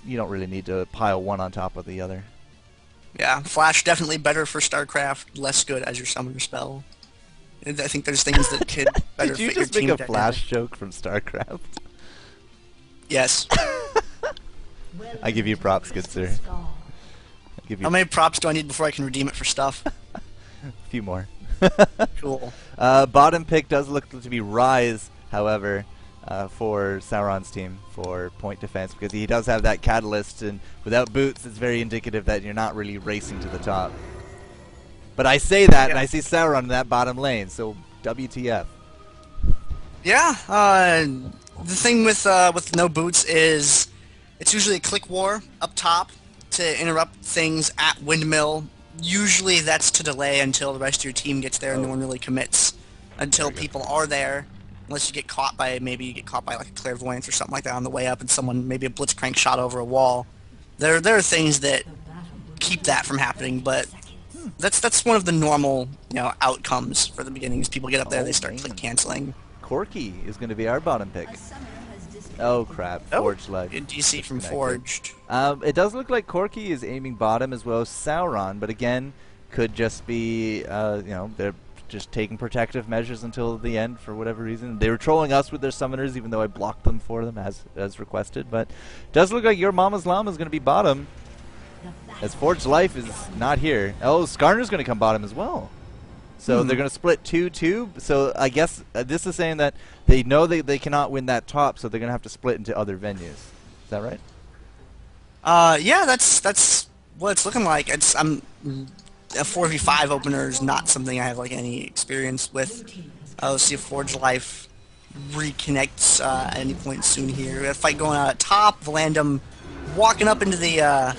you don't really need to pile one on top of the other. Yeah, Flash definitely better for StarCraft, less good as your summoner spell. I think there's things that could better Did you fit your just make team a dynamic. Flash joke from StarCraft? Yes. I give you props, good sir. I give you How many props do I need before I can redeem it for stuff? a few more. Cool. Bottom pick does look to be Rise, however, for Sauron's team for point defense, because he does have that catalyst, and without boots, it's very indicative that you're not really racing to the top. But I say that, and I see Sauron in that bottom lane, so WTF. Yeah, the thing with no boots is it's usually a click war up top to interrupt things at windmill. Usually that's to delay until the rest of your team gets there and no one really commits until people are there. Unless you get caught by, maybe you get caught by like a clairvoyance or something like that on the way up and someone, maybe a blitzcrank shot over a wall. There are things that keep that from happening, but that's one of the normal, outcomes for the beginnings. People get up there, they start click canceling. Corki is going to be our bottom pick. Oh crap, Forged Life. Good DC from Forged. It does look like Corki is aiming bottom as well as Sauron, but again, could just be, they're just taking protective measures until the end for whatever reason. They were trolling us with their summoners, even though I blocked them for them as requested, but it does look like your Mama's Llama is going to be bottom, as Forged Life is not here. Oh, Skarner's going to come bottom as well. So they're going to split 2-2. So I guess this is saying that they know they cannot win that top, so they're going to have to split into other venues. Is that right? Yeah, that's what it's looking like. A 4v5 opener is not something I have like any experience with. Let's see if Forged Life reconnects at any point soon here. We have a fight going on at top. Valandum walking up into the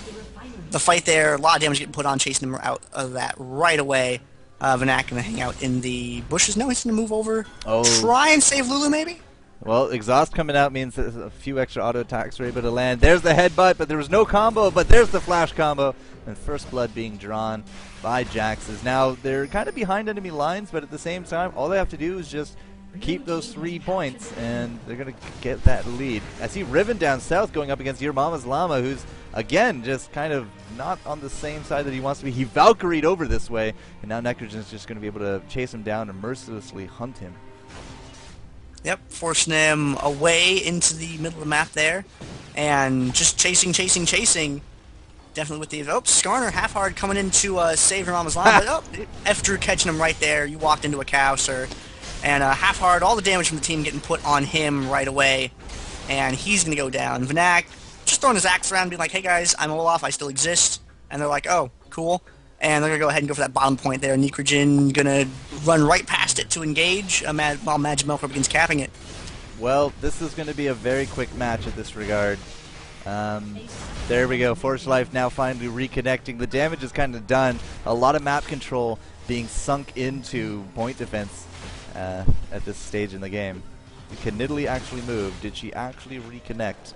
fight there. A lot of damage getting put on, chasing him out of that right away. Vanac gonna hang out in the bushes. No, he's gonna move over. Oh. Try and save Lulu, maybe? Well, Exhaust coming out means that a few extra auto attacks are able to land. There's the headbutt, but there was no combo, but there's the flash combo. And first blood being drawn by Jax's. Now, they're kind of behind enemy lines, but at the same time, all they have to do is just keep those 3 points, and they're going to get that lead. I see Riven down south going up against Your Mama's Llama, who's, again, just kind of not on the same side that he wants to be. He Valkyried over this way, and now Necrogen's just going to be able to chase him down and mercilessly hunt him. Yep, forcing him away into the middle of the map there, and just chasing. Definitely with the... Oh, Skarner, half hard, coming in to save Your Mama's Llama. But, F Drew catching him right there. You walked into a cow, sir. And half hard, all the damage from the team getting put on him right away. And he's going to go down. Vanac just throwing his axe around, being like, hey guys, I'm Olaf, I still exist. And they're like, oh, cool. And they're going to go ahead and go for that bottom point there. Necrogen going to run right past it to engage while Magic Melkor begins capping it. Well, this is going to be a very quick match in this regard. There we go. Forged Life now finally reconnecting. The damage is kind of done. A lot of map control being sunk into point defense at this stage in the game. Can Nidalee actually move? Did she actually reconnect?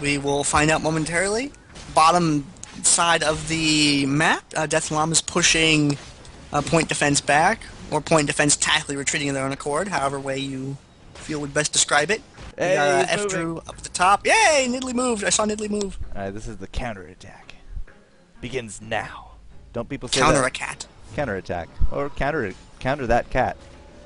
We will find out momentarily. Bottom side of the map, Death Llama's pushing point defense back, or point defense tactically retreating in their own accord, however way you feel would best describe it. Hey, F Drew up at the top. Yay! Nidalee moved. I saw Nidalee move. Alright, this is the counterattack. Begins now. Don't people say Counter that? a cat. Counterattack. Or counter that cat.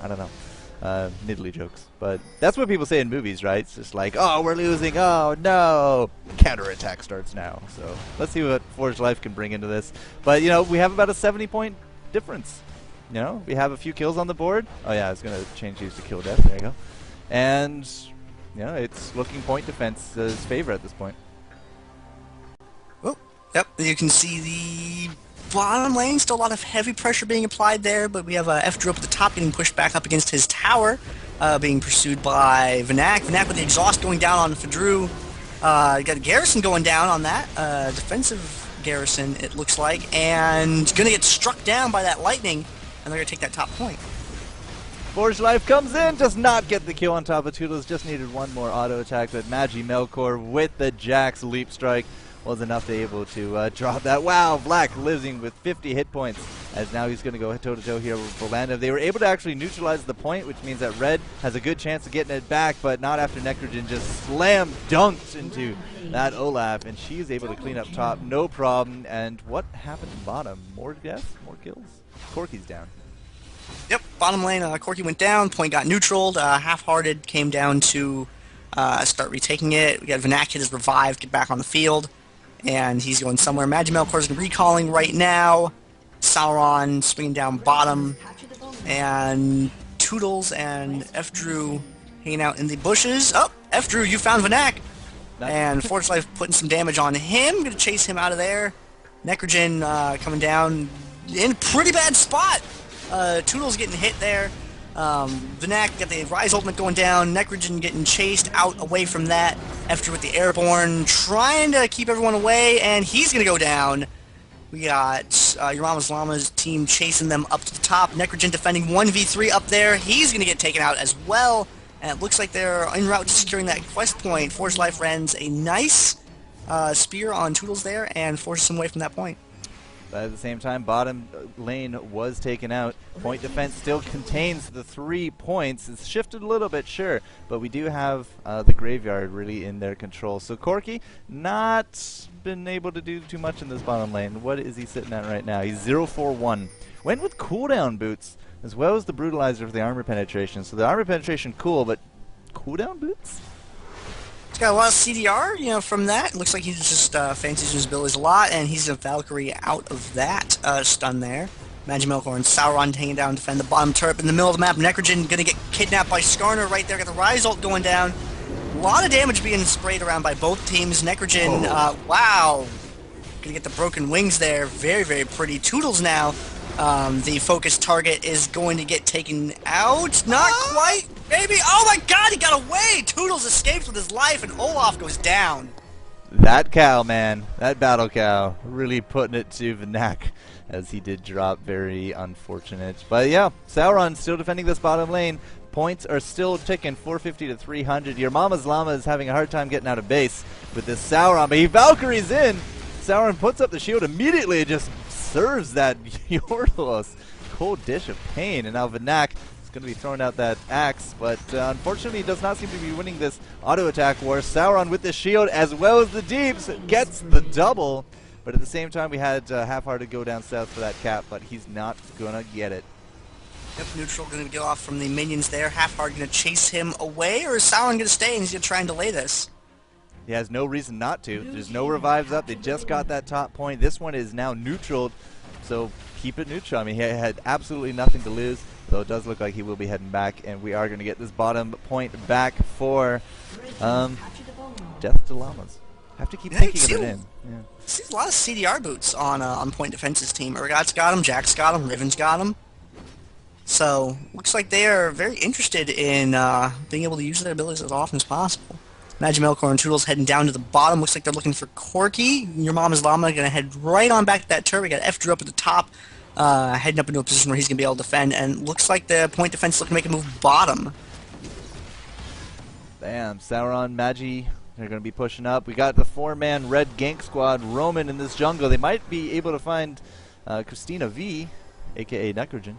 I don't know. Nidalee jokes. But that's what people say in movies, right? It's just like, oh, we're losing. Oh, no. Counterattack starts now. So let's see what Forged Life can bring into this. But, we have about a 70-point difference. We have a few kills on the board. Oh, yeah, I was going to change these to kill death. There you go. And... it's looking point defense's favor at this point. Oh, yep. You can see the bottom lane. Still a lot of heavy pressure being applied there, but we have F Drew up at the top getting pushed back up against his tower, being pursued by Vanac. Vanac with the exhaust going down on Fadru. You got a Garrison going down on that. Defensive Garrison, it looks like, and going to get struck down by that lightning, and they're going to take that top point. Forged Life comes in, does not get the kill on top of Toodles, just needed one more auto attack, but Magi Melkor with the Jax leap strike was enough to able to drop that. Wow, Black living with 50 hit points, as now he's going to go toe-to-toe here with Volanda. They were able to actually neutralize the point, which means that Red has a good chance of getting it back, but not after Necrogen just slam dunked into that Olaf, and she's able to clean up top, no problem. And what happened in bottom? More deaths? More kills? Corky's down. Yep, bottom lane, Corky went down, point got neutraled, Half-Hearted came down to start retaking it. We got Vanac hit his revive, get back on the field, and he's going somewhere. Magimelkor's recalling right now. Sauron swinging down bottom, and Toodles and F-Drew hanging out in the bushes. Oh, F-Drew, you found Vanac! And Forge Life putting some damage on him, gonna chase him out of there. Necrogen coming down in a pretty bad spot. Toodles getting hit there. Vanac got the Rise ultimate going down. Necrogen getting chased out away from that. After with the Airborne, trying to keep everyone away, and he's going to go down. We got Llamas team chasing them up to the top. Necrogen defending 1v3 up there. He's going to get taken out as well. And it looks like they're en route to securing that quest point. Force Life lands a nice spear on Toodles there and forces him away from that point. But at the same time, bottom lane was taken out. Point defense still contains the 3 points. It's shifted a little bit, sure, but we do have the graveyard really in their control. So Corky not been able to do too much in this bottom lane. What is he sitting at right now? He's 0-4-1. Went with cooldown boots as well as the brutalizer for the armor penetration. So the armor penetration cool, but cooldown boots? He's got a lot of CDR, you know, from that. It looks like he just fancies his abilities a lot, and he's a Valkyrie out of that stun there. Magimelkor and Sauron hanging down to defend the bottom turret. In the middle of the map, Necrogen going to get kidnapped by Skarner right there. Got the Rise ult going down. A lot of damage being sprayed around by both teams. Necrogen, wow. Going to get the broken wings there. Very, very pretty. Toodles now. The focus target is going to get taken out. Not quite. Maybe. Oh my god, he got away! Toodles escapes with his life, and Olaf goes down. That cow, man. That battle cow. Really putting it to Vanac, as he did drop. Very unfortunate. But yeah, Sauron still defending this bottom lane. Points are still ticking, 450 to 300. Your mama's llama is having a hard time getting out of base with this Sauron, but he Valkyries in. Sauron puts up the shield immediately and just serves that Yordles. Cold dish of pain, and now Vanac going to be throwing out that axe, but unfortunately he does not seem to be winning this auto attack war. Sauron with the shield as well as the deeps gets the double, but at the same time we had Half-Hearted go down south for that cap, but he's not going to get it. Yep, neutral going to get off from the minions there. Half-Hearted going to chase him away, or is Sauron going to stay and he's going to try and delay this? He has no reason not to. There's no revives up. They just got that top point. This one is now neutraled, so keep it neutral. I mean, he had absolutely nothing to lose. So it does look like he will be heading back, and we are going to get this bottom point back for Death to Llamas. Have to keep thinking of it in. Yeah. Seems a lot of CDR boots on Point Defense's team. Urgot's got him, Jack's got him, Riven's got him. So looks like they are very interested in being able to use their abilities as often as possible. Magimelkor and Toodles heading down to the bottom. Looks like they're looking for Corky. Your mama's llama going to head right on back to that turret. We got F-Drew up at the top. Heading up into a position where he's going to be able to defend, and looks like the point defense is looking to make a move bottom. Bam, Sauron, Magi, they're going to be pushing up. We got the 4-man red gank squad roaming in this jungle. They might be able to find Christina V, a.k.a. Necrogen.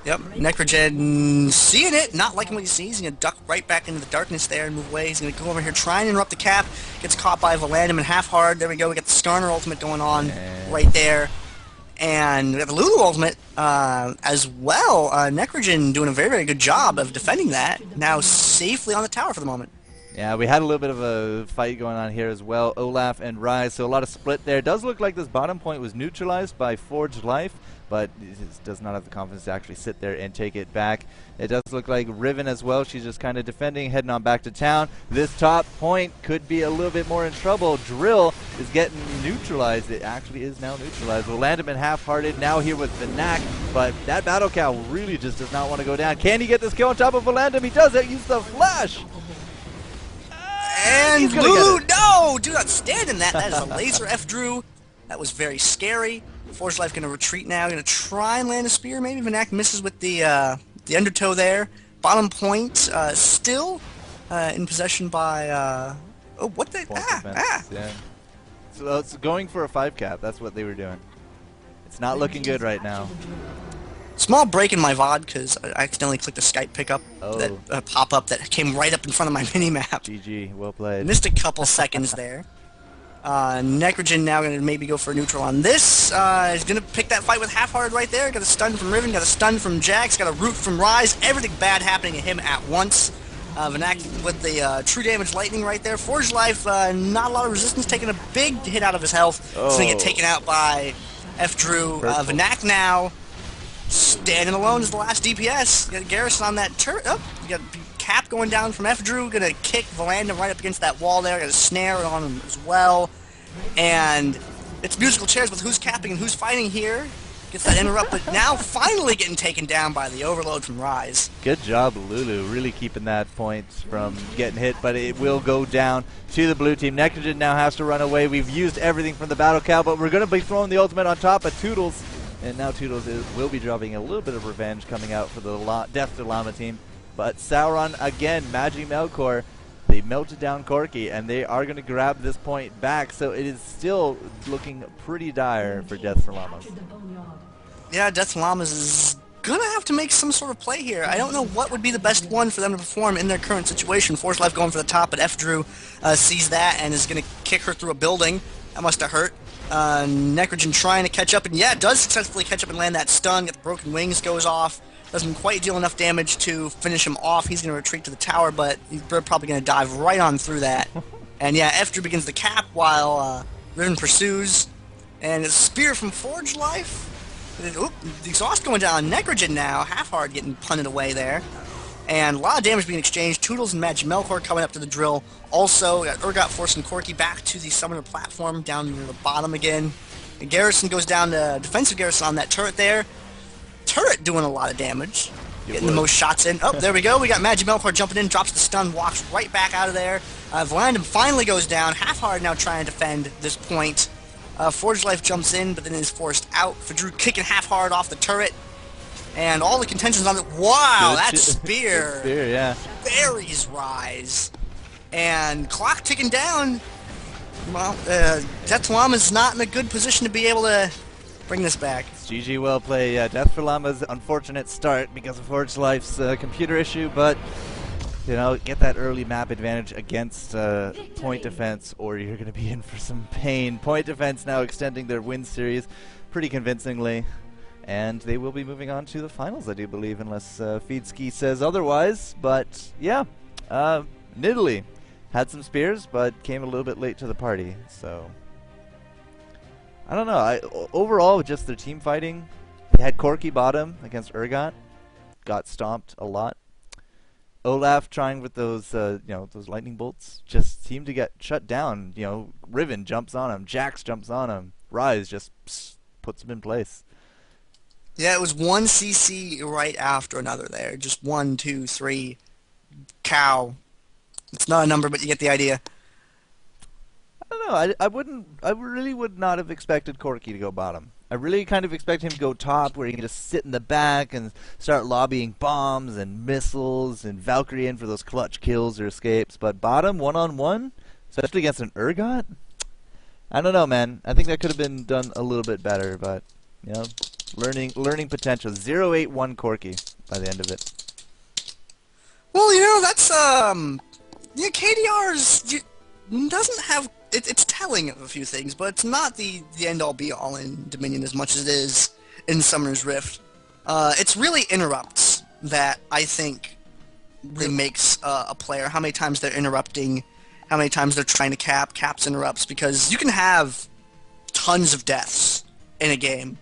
Yep, Necrogen seeing it, not liking what he sees. He's going to duck right back into the darkness there and move away. He's going to go over here, try and interrupt the cap. Gets caught by Valandum and Half-Hard. There we go, we got the Skarner ultimate going on right there. And we got the Lulu ultimate as well. Necrogen doing a very, very good job of defending that. Now safely on the tower for the moment. Yeah, we had a little bit of a fight going on here as well. Olaf and Rise, so a lot of split there. It does look like this bottom point was neutralized by Forged Life, but it does not have the confidence to actually sit there and take it back. It does look like Riven as well. She's just kind of defending, heading on back to town. This top point could be a little bit more in trouble. Drill is getting neutralized. It actually is now neutralized. Valandum and Half-Hearted now here with Vanac, but that Battle Cow really just does not want to go down. Can he get this kill on top of Valandum? He does it. Use the flash. And Lulu, no! Do not stand in that. That is a laser F-Drew. That was very scary. Force Life going to retreat now. Going to try and land a spear. Maybe Vanac misses with the undertow there. Bottom point still in possession by... oh, what the... Yeah. So it's going for a 5 cap. That's what they were doing. It's not looking good right now. Small break in my VOD because I accidentally clicked the Skype pickup, that pop-up that came right up in front of my mini-map. GG, well played. Missed a couple seconds there. Necrogen now going to maybe go for a neutral on this. He's going to pick that fight with Half-Hearted right there. Got a stun from Riven, got a stun from Jax, got a root from Ryze. Everything bad happening to him at once. Vanak with the true damage lightning right there. Forge Life, not a lot of resistance, taking a big hit out of his health. He's going to get taken out by F-Drew. Vanak now standing alone as the last DPS. Got Garrison on that turret. Oh, you got Cap going down from F-Drew. Gonna kick Valanda right up against that wall there. Got a snare on him as well. And it's musical chairs with who's capping and who's fighting here. Gets that interrupt, but now finally getting taken down by the overload from Ryze. Good job, Lulu. Really keeping that point from getting hit, but it will go down to the blue team. Necrogen now has to run away. We've used everything from the battle cow, but we're going to be throwing the ultimate on top of Toodles. And now Toodles will be dropping a little bit of revenge coming out for the Death to Llama team. But Sauron, again, Magi Melkor, they melted down Corki, and they are going to grab this point back. So it is still looking pretty dire for Death for Llamas. Yeah, Death Llamas is gonna have to make some sort of play here. I don't know what would be the best one for them to perform in their current situation. Force Life going for the top, but F-Drew sees that and is gonna kick her through a building. That must have hurt. Necrogen trying to catch up, and yeah, does successfully catch up and land that stun. Get the broken wings, goes off. Doesn't quite deal enough damage to finish him off. He's gonna retreat to the tower, but he's probably gonna dive right on through that. And yeah, F-Drew begins the cap while Riven pursues. And it's Spear from Forge Life. Oop, the exhaust going down. Necrogen now, Half-Hard getting punted away there. And a lot of damage being exchanged. Toodles and Magi Melkor coming up to the drill. Also, got Urgot forcing Corki back to the summoner platform, down near the bottom again. And Garrison goes down to defensive Garrison on that turret there. Turret doing a lot of damage. Getting the most shots in. Oh, there we go. We got Magi Melkor jumping in, drops the stun, walks right back out of there. Valandum finally goes down. Half-Hard now trying to defend this point. Forge Life jumps in, but then is forced out. Fadrew kicking Half-Hard off the turret. And all the contention's on it. Wow, that spear. Spear, yeah. Buries Ryze. And clock ticking down. Well, Death for Llama's not in a good position to be able to bring this back. It's GG, well played. Death for Llama's unfortunate start because of Forge Life's computer issue, but you know, get that early map advantage against point defense, or you're going to be in for some pain. Point defense now extending their win series pretty convincingly, and they will be moving on to the finals, I do believe, unless FeedSki says otherwise. But yeah, Nidalee had some spears, but came a little bit late to the party. So I don't know. Overall, just their team fighting, they had Corki bottom against Urgot, got stomped a lot. Olaf trying with those, you know, those lightning bolts just seemed to get shut down. You know, Riven jumps on him, Jax jumps on him, Ryze just puts him in place. Yeah, it was one CC right after another there. Just 1, 2, 3. Cow. It's not a number, but you get the idea. I don't know. I really would not have expected Corki to go bottom. I really kind of expect him to go top, where he can just sit in the back and start lobbying bombs and missiles and Valkyrie in for those clutch kills or escapes. But bottom, one-on-one, especially against an Urgot? I don't know, man. I think that could have been done a little bit better, but, you know, learning potential. 0-8-1 Corki by the end of it. Well, you know, that's, yeah, KDR's doesn't have... It's telling of a few things, but it's not the end-all be-all in Dominion as much as it is in Summoner's Rift. It's really interrupts that I think really makes a player. How many times they're interrupting, how many times they're trying to caps interrupts, because you can have tons of deaths in a game.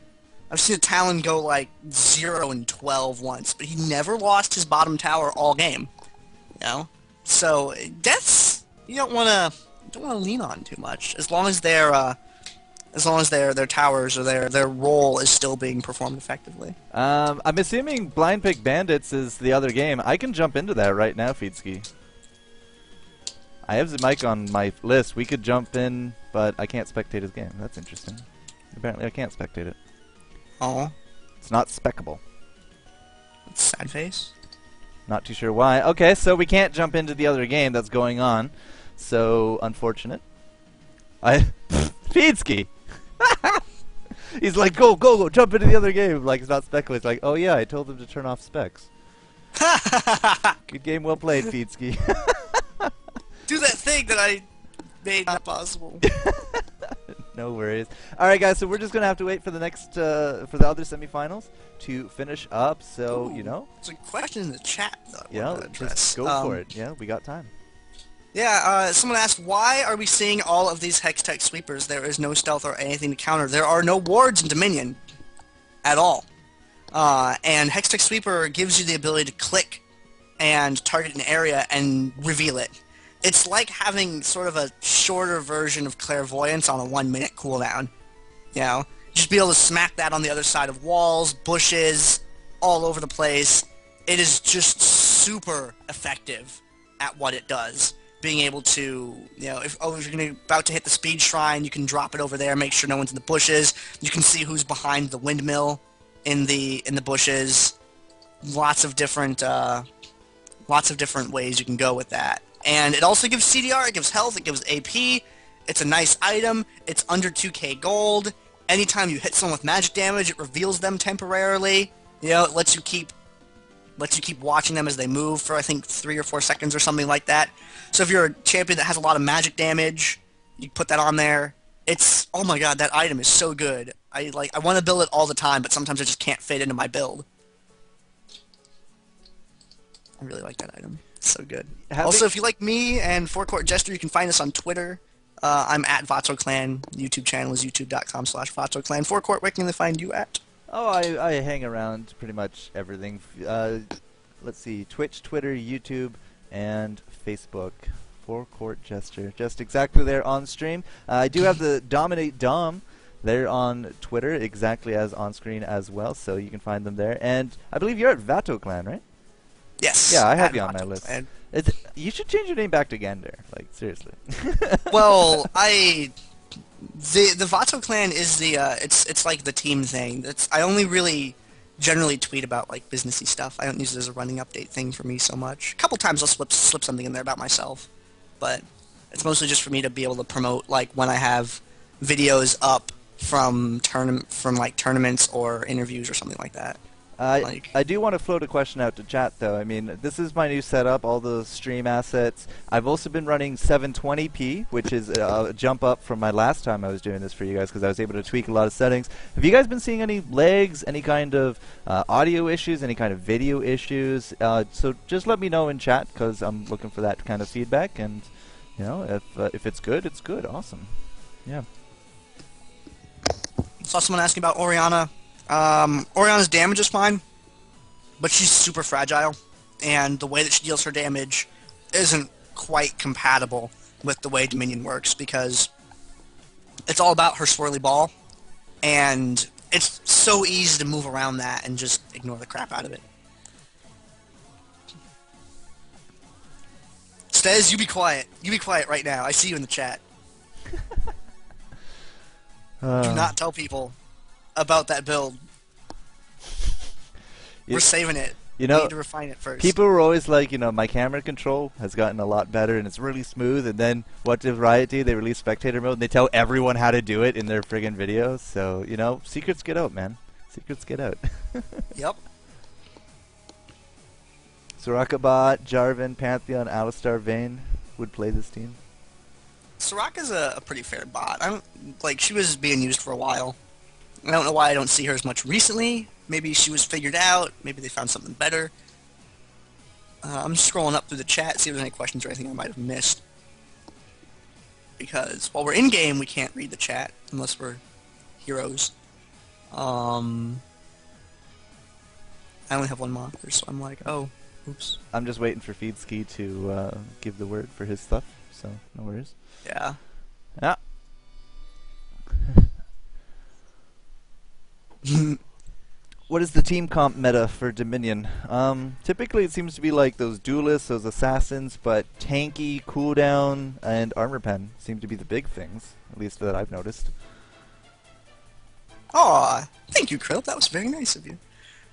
I've seen a Talon go like 0-12 once, but he never lost his bottom tower all game. You know? So, deaths, you don't want to lean on too much, as long as their towers or their role is still being performed effectively. I'm assuming Blind Pick Bandits is the other game. I can jump into that right now, FeedSki. I have the mic on my list. We could jump in, but I can't spectate his game. That's interesting. Apparently I can't spectate it. Oh. It's not speccable. That's sad face. Not too sure why. Okay, so we can't jump into the other game that's going on. So, unfortunate. FeedSki. He's like, go, jump into the other game. Like, it's not speculating. It's like, oh yeah, I told him to turn off specs. Good game, well played, FeedSki. Do that thing that I made not possible. No worries. All right, guys. So we're just gonna have to wait for the next, for the other semifinals to finish up. So you know, there's a question in the chat that I yeah, wanted to address. just go for it. Yeah, we got time. Yeah, someone asked, why are we seeing all of these Hextech sweepers? There is no stealth or anything to counter. There are no wards in Dominion at all. And Hextech Sweeper gives you the ability to click and target an area and reveal it. It's like having sort of a shorter version of Clairvoyance on a 1-minute cooldown. You know? Just be able to smack that on the other side of walls, bushes, all over the place. It is just super effective at what it does. Being able to, you know, if you're about to hit the speed shrine, you can drop it over there, make sure no one's in the bushes. You can see who's behind the windmill in the bushes. Lots of different ways you can go with that. And it also gives CDR, it gives health, it gives AP. It's a nice item. It's under 2k gold. Anytime you hit someone with magic damage, it reveals them temporarily. You know, it lets you keep watching them as they move for, I think, 3 or 4 seconds or something like that. So if you're a champion that has a lot of magic damage, you put that on there. It's, oh my god, that item is so good. I want to build it all the time, but sometimes I just can't fit into my build. I really like that item. It's so good. Also, if you like me and FourCourtJester, you can find us on Twitter. I'm at Vatoclan. YouTube channel is youtube.com/Vatoclan. FourCourt, where can they find you at? Oh, I hang around pretty much everything. Let's see, Twitch, Twitter, YouTube, and Facebook. FourCourtJester, just exactly there on stream. I do have the DominateDom there on Twitter, exactly as on screen as well, so you can find them there. And I believe you're at Vatoclan, right? Yes. Yeah, I have you on my list. You should change your name back to Gandair, like, seriously. Well, the Vatoclan is the it's like the team thing. I only really generally tweet about like businessy stuff. I don't use it as a running update thing for me so much. A couple times I'll slip something in there about myself, but it's mostly just for me to be able to promote like when I have videos up from like tournaments or interviews or something like that. I do want to float a question out to chat, though. I mean, this is my new setup, all the stream assets. I've also been running 720p, which is a jump up from my last time I was doing this for you guys, because I was able to tweak a lot of settings. Have you guys been seeing any lags, any kind of audio issues, any kind of video issues? So just let me know in chat, because I'm looking for that kind of feedback. And, you know, if it's good, it's good. Awesome. Yeah. Saw someone asking about Orianna. Orianna's damage is fine, but she's super fragile, and the way that she deals her damage isn't quite compatible with the way Dominion works, because it's all about her swirly ball, and it's so easy to move around that and just ignore the crap out of it. Stez, you be quiet. You be quiet right now. I see you in the chat. Do not tell people about that build. We're saving it. You know, we need to refine it first. People were always like, you know, my camera control has gotten a lot better and it's really smooth. And then what did Riot do? They released spectator mode and they tell everyone how to do it in their friggin' videos. So, you know, secrets get out, man. Secrets get out. Yep. Soraka bot, Jarvan, Pantheon, Alistar, Vayne would play this team. Soraka's a pretty fair bot. She was being used for a while. I don't know why I don't see her as much recently. Maybe she was figured out. Maybe they found something better. I'm just scrolling up through the chat, see if there's any questions or anything I might have missed. Because while we're in-game, we can't read the chat unless we're heroes. I only have one monster, so I'm like, oh, oops. I'm just waiting for FeedSki to give the word for his stuff, so no worries. Yeah. Yeah. What is the team comp meta for Dominion? Typically it seems to be like those duelists, those assassins, but tanky, cooldown, and armor pen seem to be the big things, at least that I've noticed. Aw, thank you, Krill. That was very nice of you.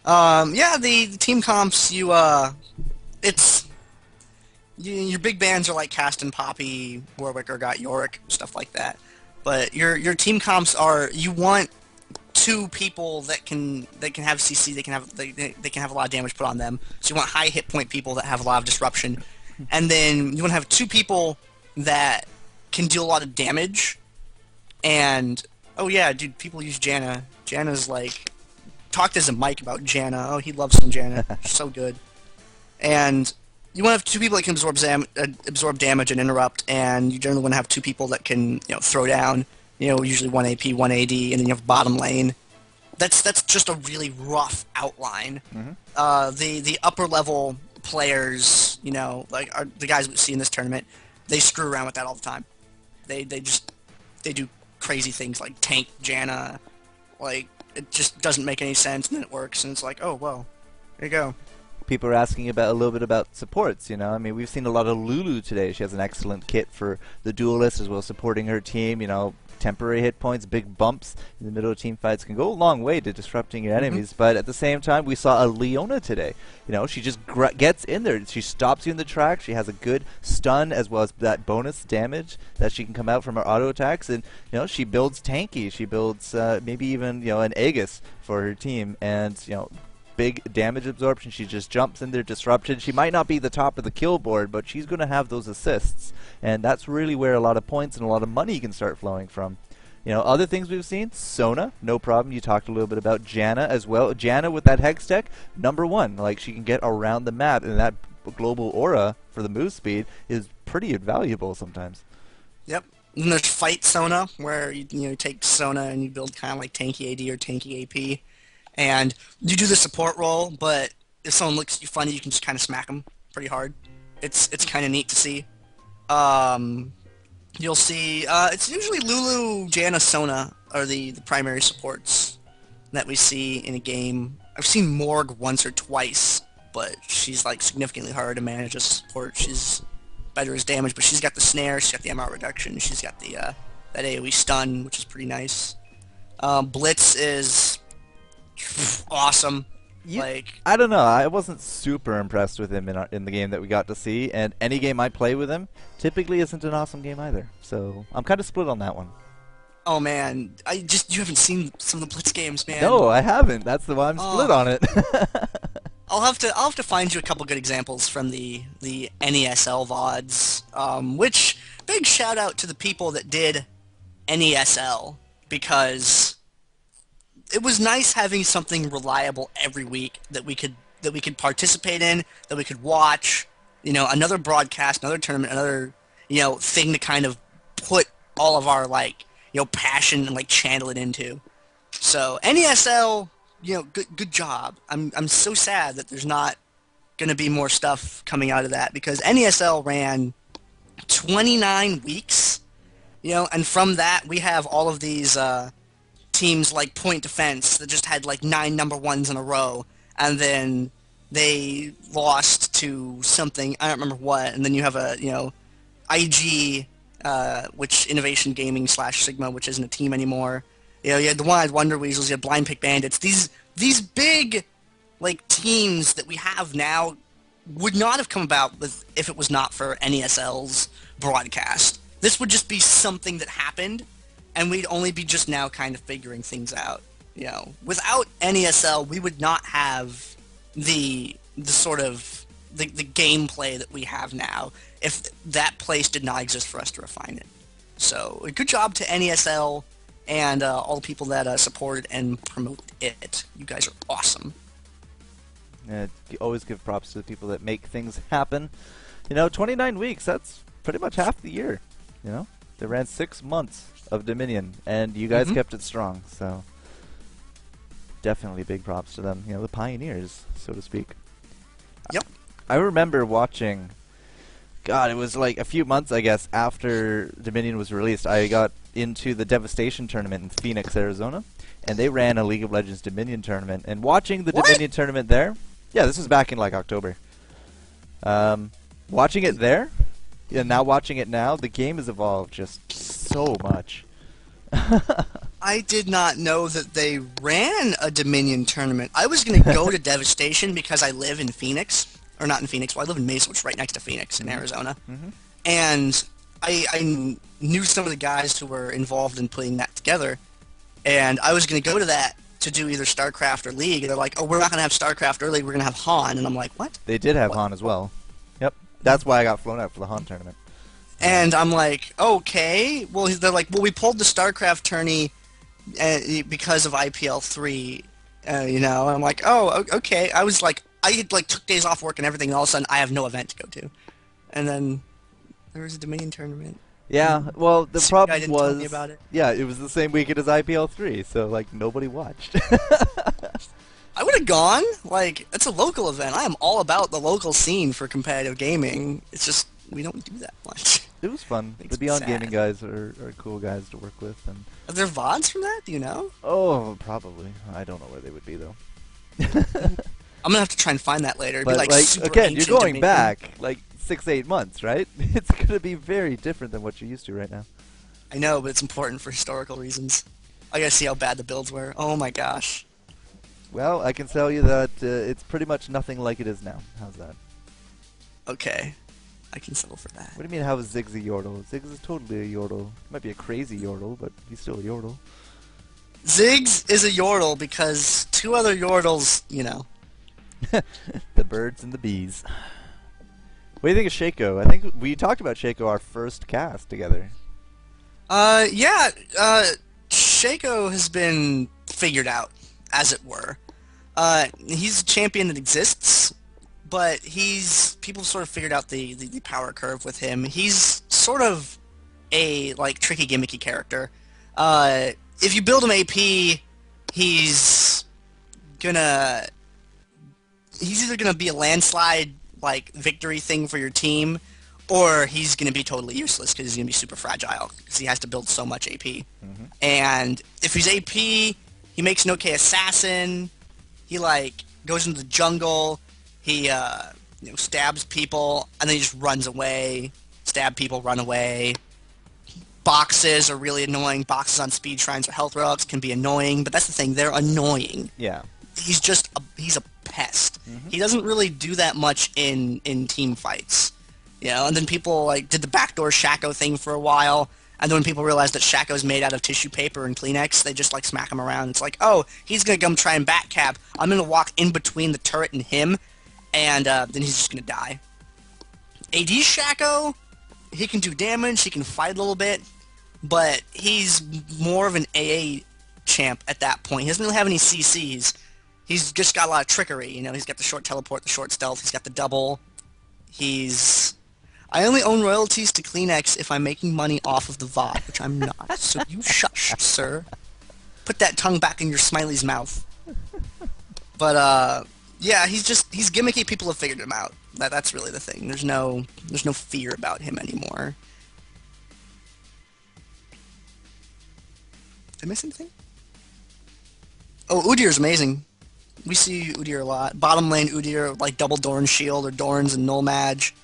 Yeah, the team comps, your big bands are like Cast and Poppy, Warwick or Got Yorick, stuff like that. But your team comps are, you want two people that can have CC, they can have a lot of damage put on them. So you want high hit point people that have a lot of disruption, and then you want to have two people that can deal a lot of damage. And oh yeah, dude, people use Janna. Janna's like, talked as a Mike about Janna. Oh, he loves some Janna. She's so good. And you want to have two people that can absorb damage and interrupt, and you generally want to have two people that can throw down. Usually 1 AP, 1 AD, and then you have bottom lane. That's just a really rough outline. The upper level players, like the guys we see in this tournament, they screw around with that all the time. They do crazy things like tank Janna, like it just doesn't make any sense, and then it works, and it's like, oh well, there you go. People are asking a little bit about supports, I mean, we've seen a lot of Lulu today. She has an excellent kit for the duelist as well as supporting her team, temporary hit points, big bumps in the middle of team fights can go a long way to disrupting your enemies. But at the same time, we saw a Leona today. She just gets in there. She stops you in the track. She has a good stun as well as that bonus damage that she can come out from her auto attacks. And, she builds tanky. She builds maybe even, an Aegis for her team. And, big damage absorption. She just jumps in there, disruption. She might not be the top of the kill board, but she's going to have those assists. And that's really where a lot of points and a lot of money can start flowing from. Other things we've seen, Sona, no problem. You talked a little bit about Janna as well. Janna with that Hex tech, #1. Like, she can get around the map, and that global aura for the move speed is pretty invaluable sometimes. Yep. And there's Fight Sona, where you take Sona and you build kind of like tanky AD or tanky AP. And you do the support role, but if someone looks at you funny, you can just kind of smack them pretty hard. It's kind of neat to see. You'll see, it's usually Lulu, Janna, Sona are the primary supports that we see in a game. I've seen Morg once or twice, but she's like significantly harder to manage as a support. She's better as damage, but she's got the snare, she's got the MR reduction, she's got the that AoE stun, which is pretty nice. Blitz is awesome. I don't know. I wasn't super impressed with him in the game that we got to see, and any game I play with him typically isn't an awesome game either. So I'm kind of split on that one. Oh man, you haven't seen some of the Blitz games, man. No, I haven't. That's why I'm split on it. I'll have to find you a couple good examples from the NESL VODs. Which big shout out to the people that did NESL, because it was nice having something reliable every week that we could participate in, that we could watch. Another broadcast, another tournament, another thing to kind of put all of our passion and channel it into. So NESL, good job. I'm so sad that there's not gonna be more stuff coming out of that, because NESL ran 29 weeks, and from that we have all of these teams like Point Defense that just had 9 #1s in a row, and then they lost to something, I don't remember what, and then you have a IG, which Innovation Gaming / Sigma, which isn't a team anymore. You had the One-Eyed Wonder Weasels, you had Blind Pick Bandits. These big teams that we have now would not have come about if it was not for NESL's broadcast. This would just be something that happened, and we'd only be just now kind of figuring things out. Without NESL, we would not have the sort of the gameplay that we have now if that place did not exist for us to refine it. So, good job to NESL and all the people that supported and promoted it. You guys are awesome. Yeah, always give props to the people that make things happen. 29 weeks, that's pretty much half the year. They ran 6 months of Dominion, and you guys kept it strong, so definitely big props to them. The pioneers, so to speak. Yep. I remember watching, God, it was a few months, I guess, after Dominion was released, I got into the Devastation tournament in Phoenix, Arizona, and they ran a League of Legends Dominion tournament, and watching the Dominion tournament there, yeah, this was back in October. Watching it there, and now watching it now, the game has evolved just so much. I did not know that they ran a Dominion tournament. I was going to go to Devastation because I live in Phoenix. Or not in Phoenix, well, I live in Mesa, which is right next to Phoenix in Arizona. And I knew some of the guys who were involved in putting that together, and I was going to go to that to do either StarCraft or League, and they're like, "Oh, we're not going to have StarCraft or League. We're going to have Han," and I'm like, "What?" They did have What? Han as well. Yep. That's why I got flown out for the Han tournament. And I'm like, "Okay." Well, they're like, "Well, we pulled the StarCraft tourney because of IPL 3." You know, and I'm like, "Oh, okay." I was like, I had, like took days off work and everything, and all of a sudden I have no event to go to, and then there was a Dominion tournament. Yeah, well, the Some guy problem didn't tell me was, about it. yeah, it was the same weekend as IPL 3, so, like, nobody watched. I would have gone. Like, it's a local event. I am all about the local scene for competitive gaming. It's just we don't do that much. It was fun. Makes The me Beyond sad. Gaming guys are cool guys to work with. And Are there VODs from that? Do you know? oh, probably. I don't know where they would be, though. I'm gonna have to try and find that later. It'd But, be like super again, you're ancient going Dominion. back, like, 6-8 months, right? It's going to be very different than what you're used to right now. I know, but it's important for historical reasons. I gotta see how bad the builds were. Oh my gosh. Well, I can tell you that it's pretty much nothing like it is now. How's that? Okay. I can settle for that. What do you mean, how is Ziggs a Yordle? Ziggs is totally a Yordle. He might be a crazy Yordle, but he's still a Yordle. Ziggs is a Yordle because two other Yordles, you know. The birds and the bees. What do you think of Shaco? I think we talked about Shaco our first cast together. Yeah, Shaco has been figured out, as it were. He's a champion that exists, but people sort of figured out the power curve with him. He's sort of a, like, tricky, gimmicky character. If you build him AP, he's either gonna be a landslide, like, victory thing for your team, or he's going to be totally useless because he's going to be super fragile because he has to build so much AP. And if he's AP, he makes an okay assassin. He, like, goes into the jungle. He, stabs people, and then he just runs away. Stab people, run away. Boxes are really annoying. Boxes on speed shrines or health relics can be annoying, but that's the thing. They're annoying. Yeah. He's a pest. He doesn't really do that much in team fights. You know, and then people, like, did the backdoor Shaco thing for a while, and then when people realized that Shaco's made out of tissue paper and Kleenex, they just, like, smack him around. It's like, oh, he's gonna come try and backcap. I'm gonna walk in between the turret and him, and then he's just gonna die. AD Shaco, he can do damage, he can fight a little bit, but he's more of an AA champ at that point. He doesn't really have any CCs. He's just got a lot of trickery, you know, he's got the short teleport, the short stealth, he's got the double. I only own royalties to Kleenex if I'm making money off of the VOD, which I'm not. So you shush, sir. Put that tongue back in your Smiley's mouth. But, yeah, he's gimmicky. People have figured him out. That's really the thing. There's no fear about him anymore. Did I miss anything? Oh, Udyr's amazing. We see Udyr a lot. Bottom lane Udyr, like double Dorn Shield or Dorns and Null Mage.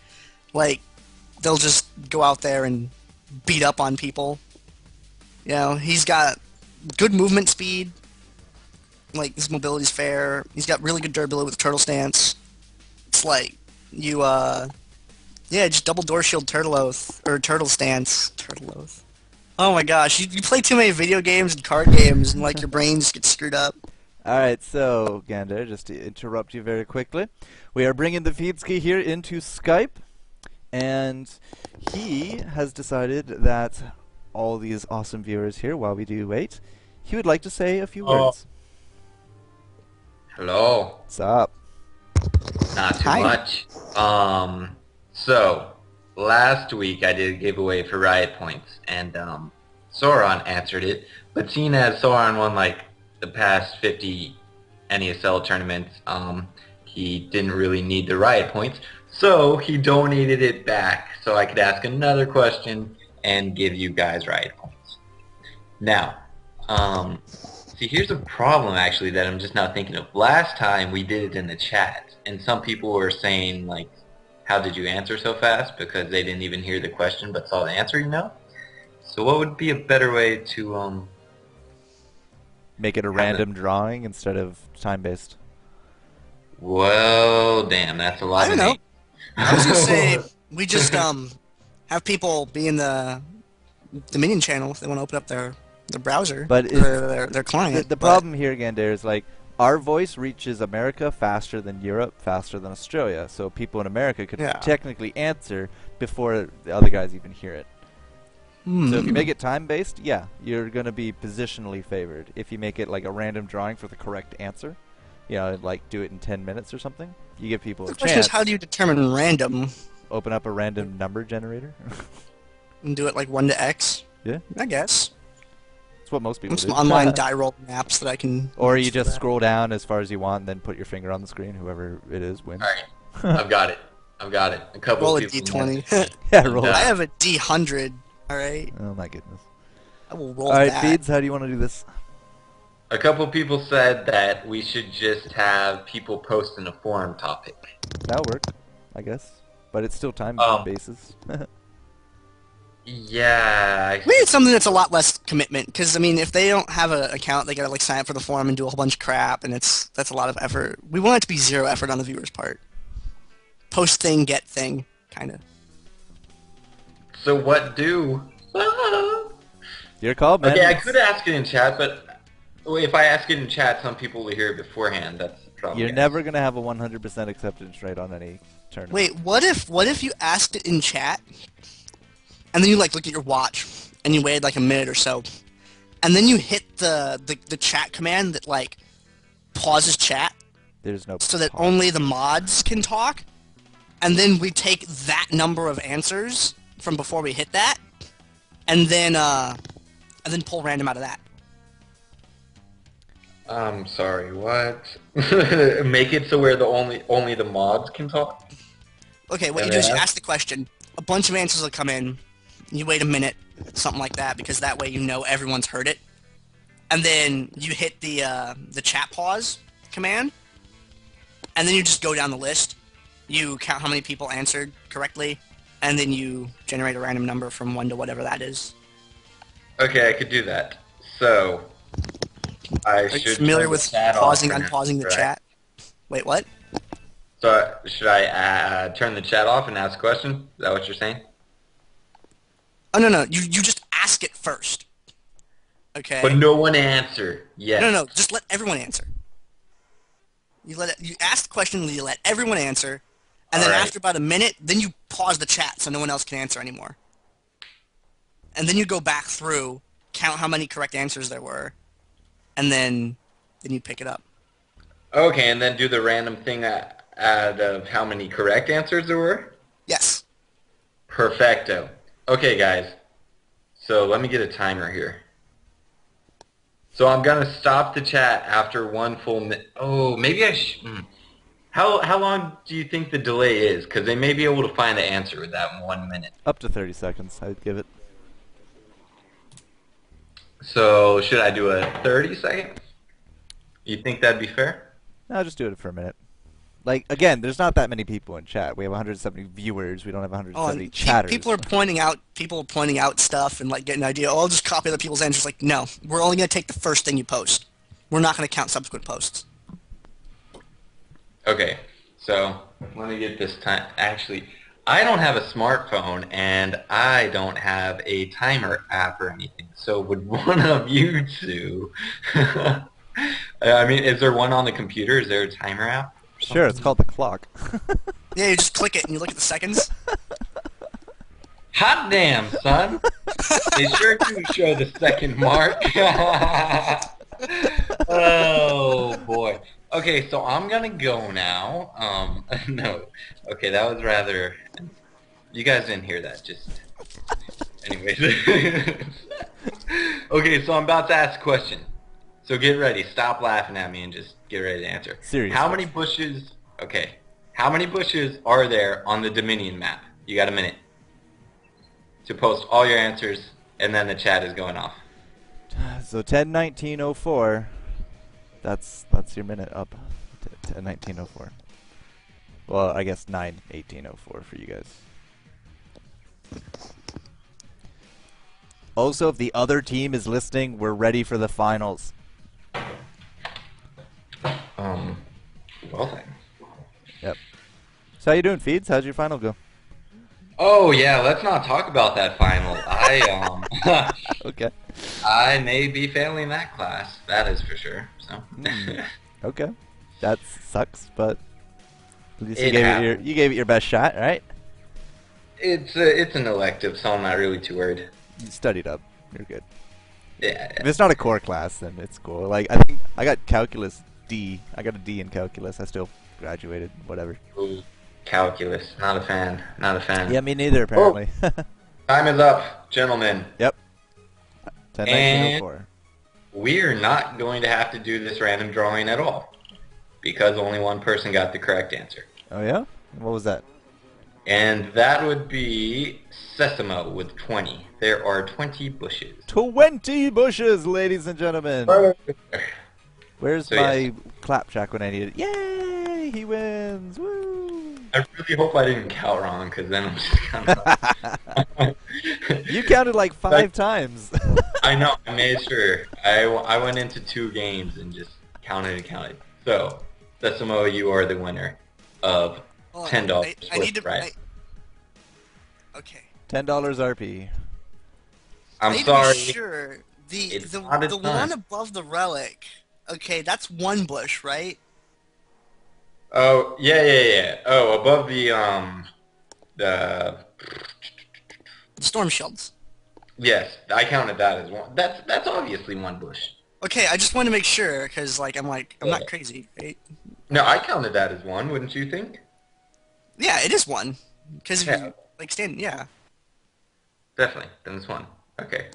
Like, they'll just go out there and beat up on people. You know, he's got good movement speed. Like, his mobility's fair. He's got really good durability with Turtle Stance. It's like, yeah, just double Door Shield Turtle Oath, or Turtle Stance. Turtle Oath. Oh my gosh, you play too many video games and card games, and, like, your brain just gets screwed up. Alright, so, Gandair, just to interrupt you very quickly, we are bringing TheFeedski here into Skype, and he has decided that all these awesome viewers here, while we do wait, he would like to say a few words. Hello. What's up? Not too Hi. much. So, last week I did a giveaway for Riot Points, and, Sauron answered it, but seeing as Sauron won, like, the past 50 NESL tournaments, he didn't really need the Riot Points, so he donated it back so I could ask another question and give you guys Riot Points. Now, see, here's a problem actually that I'm just now thinking of. Last time we did it in the chat, and some people were saying, like, how did you answer so fast? Because they didn't even hear the question but saw the answer, you know? So what would be a better way to, Make it a random drawing instead of time-based. well, damn, that's a lot I of don't know. names. I was gonna say, we just, have have people be in the Dominion channel if they want to open up their browser, But or their client. The problem here, Gandair, is like our voice reaches America faster than Europe, faster than Australia. So people in America could technically answer before the other guys even hear it. So if you make it time-based, yeah, you're going to be positionally favored. If you make it like a random drawing for the correct answer, you know, like do it in 10 minutes or something, you give people a chance. The question is, how do you determine random? Open up a random number generator. And do it like 1 to X? Yeah. I guess. That's what most people do. Some online die roll maps that I can... Or you just scroll down as far as you want and then put your finger on the screen. Whoever it is wins. Alright. I've got it. A couple roll of a people D20. Yeah, roll I have a D100. Alright. Oh my goodness. I will roll Alright, that. Feeds, how do you want to do this? A couple people said that we should just have people post in a forum topic. That'll work, I guess. But it's still time basis. Yeah. We need something that's a lot less commitment, because I mean, if they don't have an account, they gotta like sign up for the forum and do a whole bunch of crap, and that's a lot of effort. We want it to be zero effort on the viewer's part. Post thing, get thing, kind of. So what do? Your call, man. Okay, I could ask it in chat, but if I ask it in chat, some people will hear it beforehand. That's the problem. You're never gonna have a 100% acceptance rate on any tournament. Wait, what if you asked it in chat, and then you like look at your watch, and you waited like a minute or so, and then you hit the chat command that like pauses chat, There's no so that pause. only the mods can talk, and then we take that number of answers from before we hit that, and then pull random out of that. I'm sorry, what? Make it so where the only the mods can talk? Okay, what you do is you ask the question, a bunch of answers will come in, you wait a minute, something like that, because that way you know everyone's heard it, and then you hit the chat pause command, and then you just go down the list, you count how many people answered correctly, and then you generate a random number from 1 to whatever that is. Okay, I could do that. So, I Are should you familiar with pausing, unpausing, unpausing the chat? Wait, what? So, should I turn the chat off and ask a question? Is that what you're saying? Oh, no, you just ask it first. Okay? But no one answer. Yes. No, just let everyone answer. You ask the question, you let everyone answer, and then after about a minute, then you pause the chat so no one else can answer anymore. And then you go back through, count how many correct answers there were, and then you pick it up. Okay, and then do the random thing out of how many correct answers there were? Yes. Perfecto. Okay, guys. So let me get a timer here. So I'm going to stop the chat after 1 full minute. Oh, maybe I should... How long do you think the delay is? Because they may be able to find the answer with that 1 minute. Up to 30 seconds, I'd give it. So should I do a 30 second? You think that'd be fair? No, just do it for a minute. Like, again, there's not that many people in chat. We have 170 viewers. We don't have 170 chatters. People are pointing out stuff and like getting an idea. Oh, I'll just copy other people's answers. Like, no, we're only going to take the first thing you post. We're not going to count subsequent posts. Okay, so let me get this time. Actually, I don't have a smartphone and I don't have a timer app or anything. So would one of you two? I mean, is there one on the computer? Is there a timer app? Sure, it's called the clock. Yeah, you just click it and you look at the seconds. Hot damn, son! They sure do show the second mark. Oh boy. Okay, so I'm gonna go now. No. Okay, that was rather... You guys didn't hear that, just... Anyways. Okay, so I'm about to ask a question. So get ready. Stop laughing at me and just get ready to answer. Serious. How many bushes... Okay. How many bushes are there on the Dominion map? You got a minute to post all your answers, and then the chat is going off. So 10:19:04. That's your minute up. 10:19:04. Well, I guess 9:18:04 for you guys. Also, if the other team is listening, we're ready for the finals. Well then. Yep. So how you doing, Feeds? How'd your final go? Oh yeah, let's not talk about that final. Okay. I may be failing that class. That is for sure. So. Okay. That sucks, but at least It you gave it your best shot, right? It's an elective, so I'm not really too worried. You studied up. You're good. Yeah. If it's not a core class, then it's cool. Like, I think I got calculus D. I got a D in calculus. I still graduated. Whatever. Ooh, calculus. Not a fan. Not a fan. Yeah, me neither, apparently. Time is up, gentlemen. Yep. 10-19-04. We're not going to have to do this random drawing at all, because only one person got the correct answer. Oh, yeah? What was that? And that would be Sesamo with 20. There are 20 bushes. 20 bushes, ladies and gentlemen. Where's my clapjack when I need it? Yay! He wins! Woo! I really hope I didn't count wrong, because then I'm just kind of... You counted like 5 times. I know, I made sure. I went into 2 games and just counted and counted. So, Sesamo, you are the winner of $10. I need to... Okay. $10 RP. I'm I need sorry. to be sure. It's The not a one ton. above the relic. Okay, that's one bush, right? Oh, yeah. Oh, above the... Storm shields. Yes, I counted that as one. That's obviously one bush. Okay, I just want to make sure, because, I'm not crazy, right? No, I counted that as one, wouldn't you think? Yeah, it is one. Because, Yeah. yeah. Definitely, then it's one. Okay.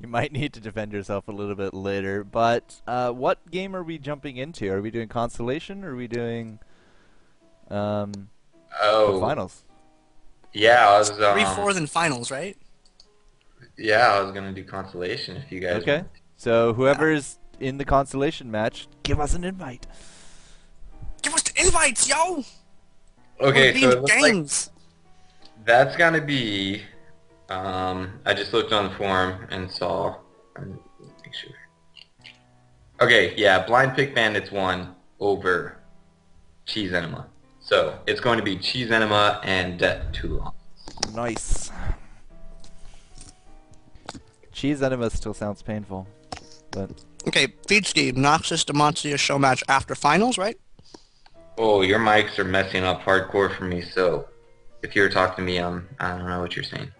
You might need to defend yourself a little bit later, but what game are we jumping into? Are we doing Constellation, or are we doing the finals? Yeah, I was... 3-4 then finals, right? Yeah, I was gonna do Constellation if you guys... Okay. So whoever's in the Constellation match, give us an invite. Give us the invites, yo! Okay, We're so it being looks games. like that's gonna be... I just looked on the forum and saw... Make sure. Okay, yeah, Blind Pick Bandits won over Cheese Enema. So, it's going to be Cheese Enema and Death to Llamas. Nice. Cheese enema still sounds painful, but Okay, FeedSki, Noxus Demacia show match after finals, right? Oh, your mics are messing up hardcore for me, so if you're talking to me, I don't know what you're saying.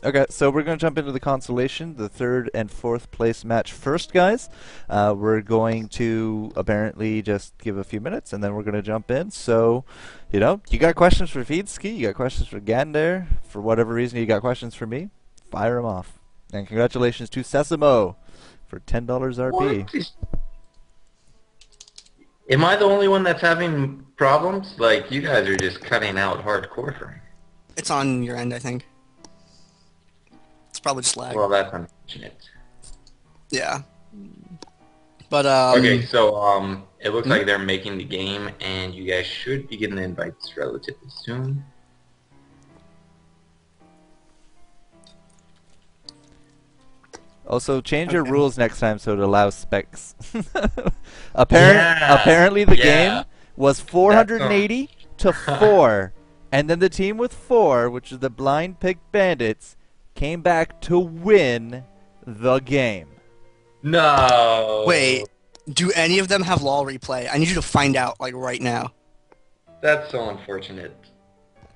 okay, so we're going to jump into the Constellation, the 3rd and 4th place match first, guys. We're going to apparently just give a few minutes, and then we're going to jump in. So, you got questions for FeedSki, you got questions for Gandair, for whatever reason you got questions for me, fire them off. And congratulations to Sesamo for $10 RP. What? Am I the only one that's having problems? Like, you guys are just cutting out hardcore for me. It's on your end, I think. It's probably just lag. Well, that's unfortunate. Yeah. But, Okay, so, it looks like they're making the game, and you guys should be getting the invites relatively soon. Also, change your Okay. rules next time so it allows specs. Apparently the game was 480 to 4, and then the team with 4, which is the Blind Pig Bandits, came back to win the game. No! wait, do any of them have LoL replay? I need you to find out, right now. That's so unfortunate.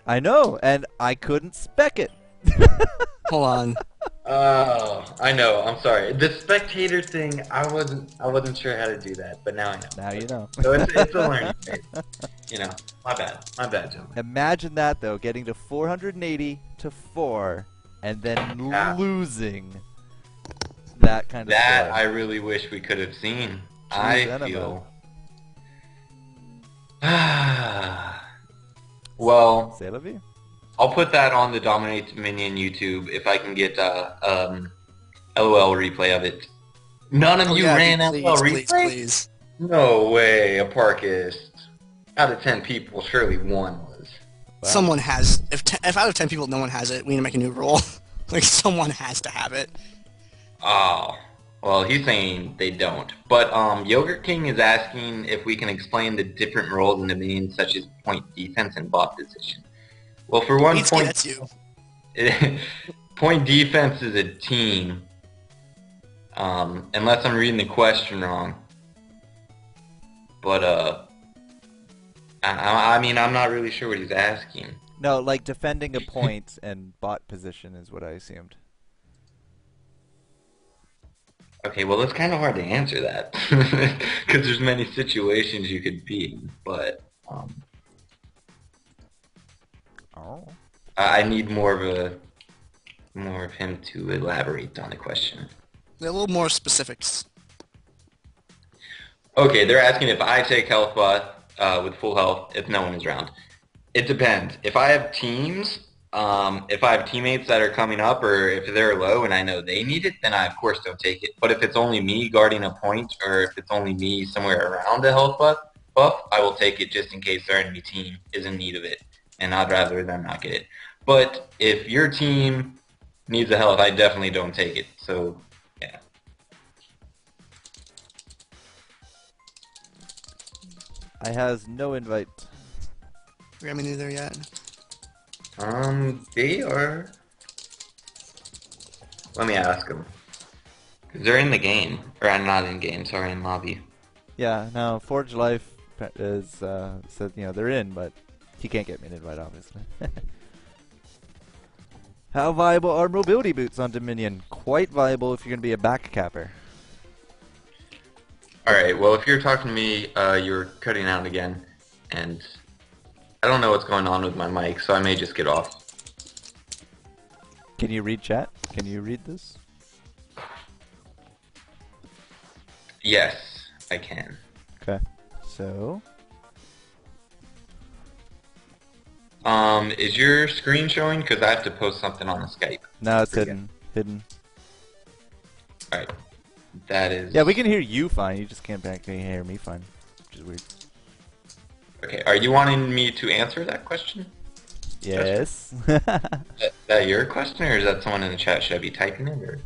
I know, and I couldn't spec it. Hold on. Oh, I know. I'm sorry. The spectator thing, I wasn't sure how to do that, but now I know. Now you know. So it's a learning phase. My bad, gentlemen. Imagine that, though, getting to 480 to 4, and then losing that kind of That score. I really wish we could have seen. Enema. feel. Well, C'est la vie. I'll put that on the DominateDominion YouTube if I can get LOL replay of it. None of you ran LOL replay? Please. No way, a Parkist. Out of 10 people, surely one was. Wow. Someone has... If out of 10 people no one has it, we need to make a new rule. Someone has to have it. Oh, Well, he's saying they don't. But Yogurt King is asking if we can explain the different roles in Dominion, such as point defense and bot position. Well, for one, FourCourtJester, that's you. point defense is a team. Unless I'm reading the question wrong. But I mean, I'm not really sure what he's asking. No, like defending a point and bot position is what I assumed. Okay, well, it's kind of hard to answer that because there's many situations you could be in, but I need more of him to elaborate on the question. A little more specifics. Okay, they're asking if I take health bot with full health if no one is around. It depends. If I have teams, if I have teammates that are coming up, or if they're low and I know they need it, then I of course don't take it. But if it's only me guarding a point, or if it's only me somewhere around a health buff, I will take it just in case their enemy team is in need of it, and I'd rather them not get it. But if your team needs a health, I definitely don't take it. So, yeah. I has no invite. We haven't either yet. They are... Let me ask them. Because they're in the game. Or I'm not in game, sorry, in lobby. Yeah, no, Forge Life is, said, you know, they're in, but he can't get me an invite, obviously. How viable are mobility boots on Dominion? Quite viable if you're going to be a back capper. Alright, well, if you're talking to me, you're cutting out again. And I don't know what's going on with my mic, so I may just get off. Can you read chat? Can you read this? Yes, I can. Okay. So... is your screen showing? Because I have to post something on the Skype. No, it's hidden. Hidden. Alright. That is... Yeah, we can hear you fine. You just can't hear me fine, which is weird. Okay, are you wanting me to answer that question? Yes. Is that your question, or is that someone in the chat? Should I be typing it, or...?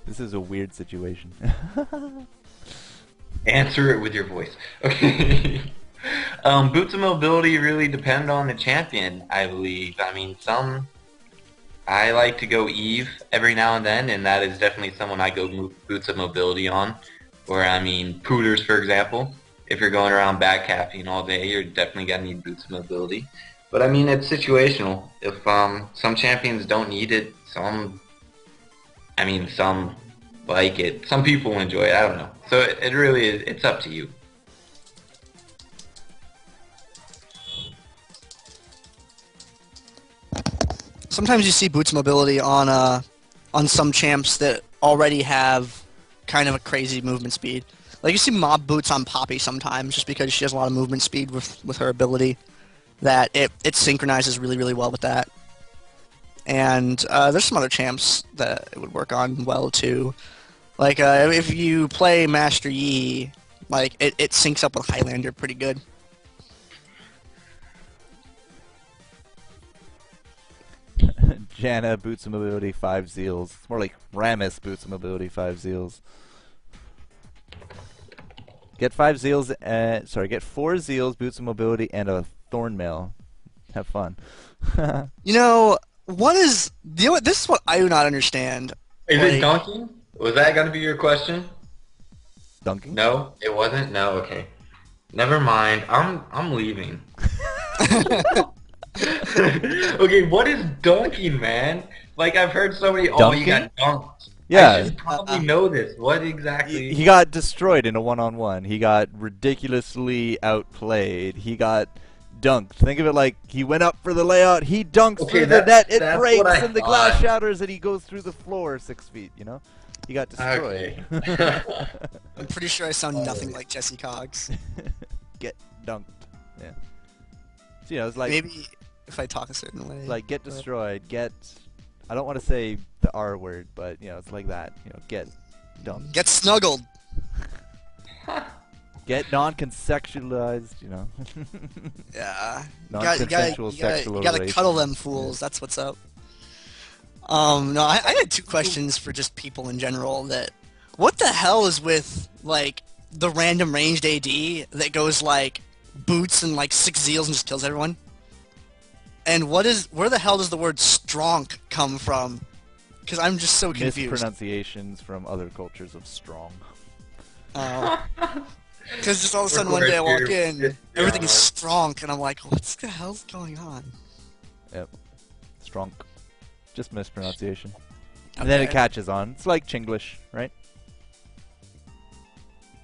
This is a weird situation. Answer it with your voice. Okay. Boots of mobility really depend on the champion, I believe. I mean, I like to go Eve every now and then, and that is definitely someone I go boots of mobility on. Or, I mean, Pooters, for example. If you're going around back capping all day, you're definitely going to need boots of mobility. But, I mean, it's situational. If some champions don't need it, some like it. Some people enjoy it. I don't know. So it really is, it's up to you. Sometimes you see boots mobility on some champs that already have kind of a crazy movement speed. Like you see mob boots on Poppy sometimes, just because she has a lot of movement speed with her ability. That it synchronizes really, really well with that. And there's some other champs that it would work on well too. Like if you play Master Yi, like it syncs up with Highlander pretty good. Janna boots of mobility 5 Zeals. It's more like Ramus boots of mobility 5 Zeals. Get 5 Zeals. Sorry, get 4 Zeals, boots of mobility, and a Thornmail. Have fun. You know what is? You know what? This is what I do not understand. Is it dunking? Was that going to be your question? Dunking? No, it wasn't. No, okay. Never mind. I'm leaving. Okay, what is dunking, man? Like, I've heard so many. Dunking? Oh, you got dunked. Yeah. I should probably know this. What exactly? He got destroyed in a one-on-one. He got ridiculously outplayed. He got dunked. Think of it like he went up for the layout. He dunks through the net. It breaks, and the glass shatters, and he goes through the floor 6 feet. You know, he got destroyed. Okay. I'm pretty sure I sound nothing like Jesse Cogs. Get dunked. Yeah. So, you know, it's like maybe if I talk a certain way. Like get destroyed. Get. I don't want to say the R word, but you know, it's like that. You know, get dunked. Get snuggled. Get non-consensualized, you know. Yeah. Non-consensual sexual You gotta relations. cuddle them fools. That's what's up. No, I had two questions for just people in general. What the hell is with like the random ranged AD that goes like boots and like 6 zeals and just kills everyone? And where the hell does the word stronk come from? Because I'm just so confused. Mispronunciations from other cultures of strong. Oh. Because just all of a sudden one day I walk in, everything's stronk, and I'm like, what the hell's going on? Yep. Stronk. Just mispronunciation. And then it catches on. It's like Chinglish, right?